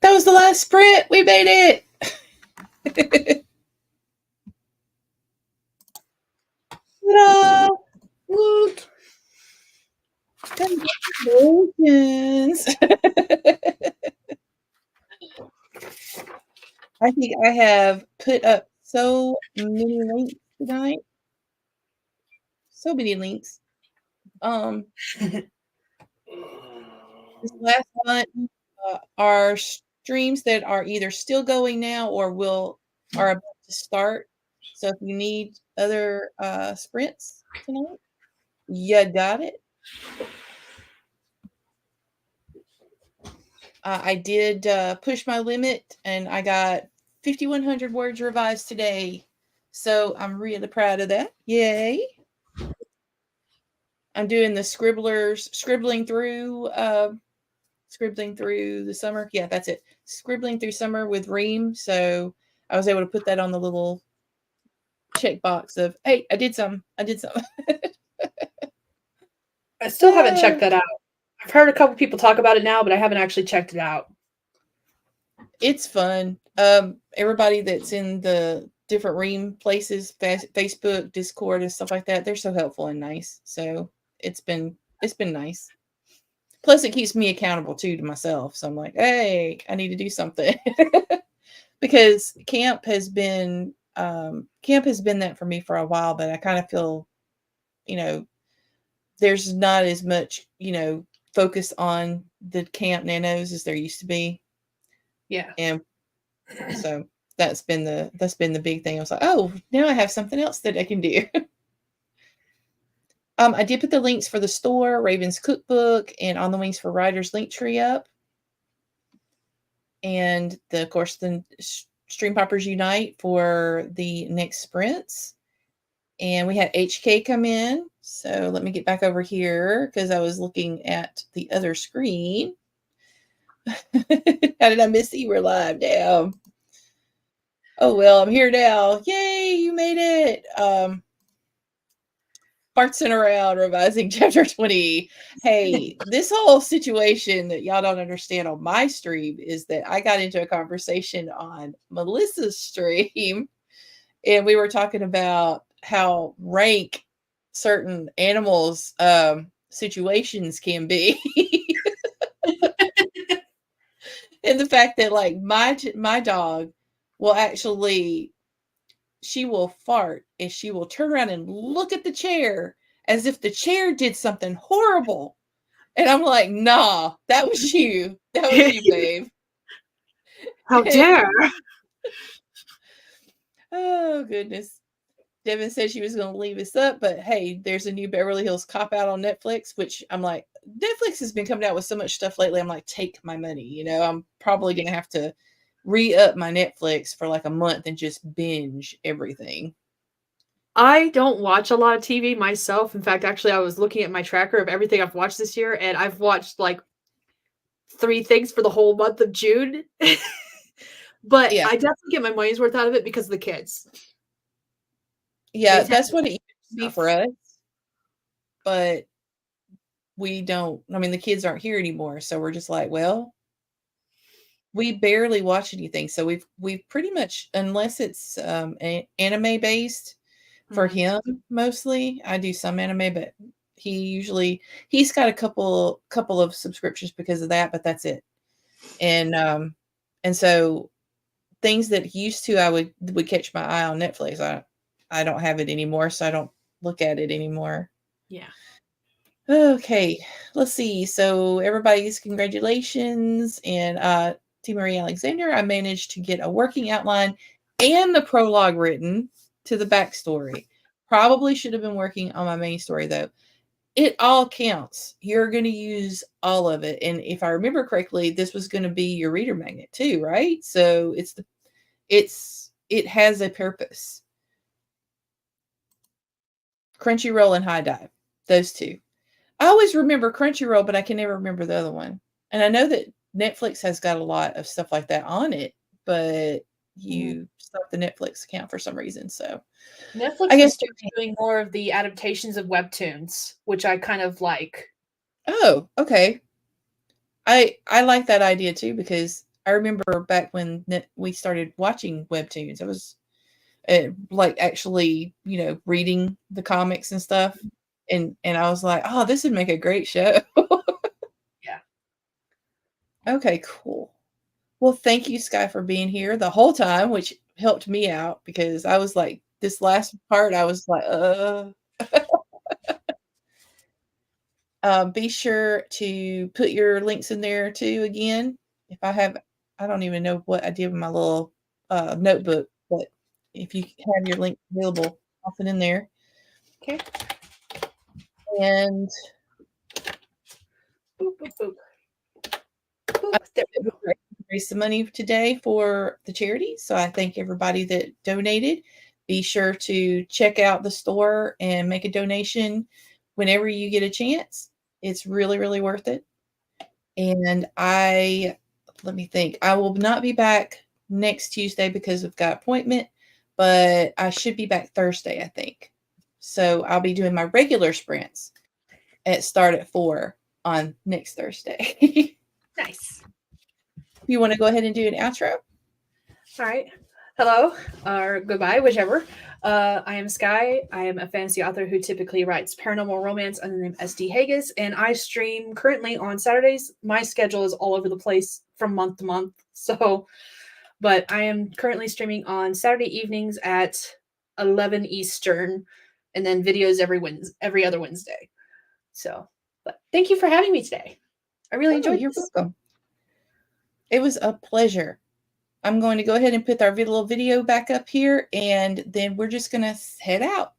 That was the last sprint. We made it. Ta-da! Woot. Congratulations. I think I have put up so many links tonight. So many links. This last month are streams that are either still going now or are about to start. So if you need other sprints tonight, you got it. I did push my limit, and I got 5,100 words revised today. So I'm really proud of that. Yay. I'm doing the scribbling through the summer. Yeah, that's it. Scribbling through summer with Ream. So I was able to put that on the little checkbox of, hey, I did some. I still haven't checked that out. I've heard a couple people talk about it now, but I haven't actually checked it out. It's fun. Everybody that's in the different Ream places, Facebook, Discord, and stuff like that, they're so helpful and nice. So it's been nice. Plus, it keeps me accountable too to myself. So I'm like, hey, I need to do something because camp has been that for me for a while, but I kind of feel, there's not as much, focus on the camp nanos as there used to be. Yeah. And so that's been the big thing. I was like, oh, now I have something else that I can do. I did put the links for the store, Raven's Cookbook, and On the Wings for Riders Linktree up. And of course, the Stream Poppers Unite for the next sprints. And we had HK come in. So let me get back over here because I was looking at the other screen. How did I miss that you were live? Damn. Oh, well, I'm here now. Yay, you made it. Farting around revising chapter 20. Hey, this whole situation that y'all don't understand on my stream is that I got into a conversation on Melissa's stream, and we were talking about how rank certain animals' situations can be. And the fact that, like, my dog will actually, she will fart and she will turn around and look at the chair as if the chair did something horrible. And I'm like, nah, that was you. That was you, babe. How dare. Oh, goodness. Devin said she was going to leave us up, but hey, there's a new Beverly Hills Cop Out on Netflix, which I'm like, Netflix has been coming out with so much stuff lately. I'm like, take my money. I'm probably going to have to re-up my Netflix for like a month and just binge everything. I don't watch a lot of TV myself. In fact, actually, I was looking at my tracker of everything I've watched this year, and I've watched like 3 things for the whole month of June. But yeah. I definitely get my money's worth out of it because of the kids. Yeah, that's what it used to be for us. But we don't, the kids aren't here anymore. So we're just like, well, we barely watch anything. So we've pretty much, unless it's anime based for him mostly. I do some anime, but he's got a couple of subscriptions because of that, but that's it. And so things that used to I would catch my eye on Netflix. I don't have it anymore, so I don't look at it anymore. Yeah. Okay, let's see. So everybody's congratulations. And T. Marie Alexander, I managed to get a working outline and the prologue written to the backstory. Probably should have been working on my main story, though. It all counts. You're going to use all of it. And if I remember correctly, this was going to be your reader magnet too, right? So it has a purpose. Crunchyroll and High Dive, those two. I always remember Crunchyroll, but I can never remember the other one. And I know that Netflix has got a lot of stuff like that on it, but you stopped the Netflix account for some reason. So Netflix is doing more of the adaptations of webtoons, which I kind of like. Oh, okay. I like that idea too, because I remember back when we started watching webtoons. I was like actually, reading the comics and stuff, and I was like, oh, this would make a great show. Yeah. Okay, cool. Well, thank you, Sky, for being here the whole time, which helped me out because I was like, this last part, I was like, be sure to put your links in there too again. If I don't even know what I did with my little notebook, but if you have your link available, I'll put in there. Okay. And Boop, boop, boop. Boop, there we go. raise some money today for the charity. So I thank everybody that donated. Be sure to check out the store and make a donation whenever you get a chance. It's really, really worth it. And let me think. I will not be back next Tuesday because I've got appointment, but I should be back Thursday, I think. So I'll be doing my regular sprints start at 4 on next Thursday. Nice. You want to go ahead and do an outro? All right. Hello, or goodbye, whichever. I am Sky. I am a fantasy author who typically writes paranormal romance under the name SD Haggis, and I stream currently on Saturdays. My schedule is all over the place from month to month, but I am currently streaming on Saturday evenings at 11 Eastern, and then videos every other Wednesday. So, but thank you for having me today. I really enjoyed You're this. welcome. It was a pleasure. I'm going to go ahead and put our little video back up here, and then we're just going to head out.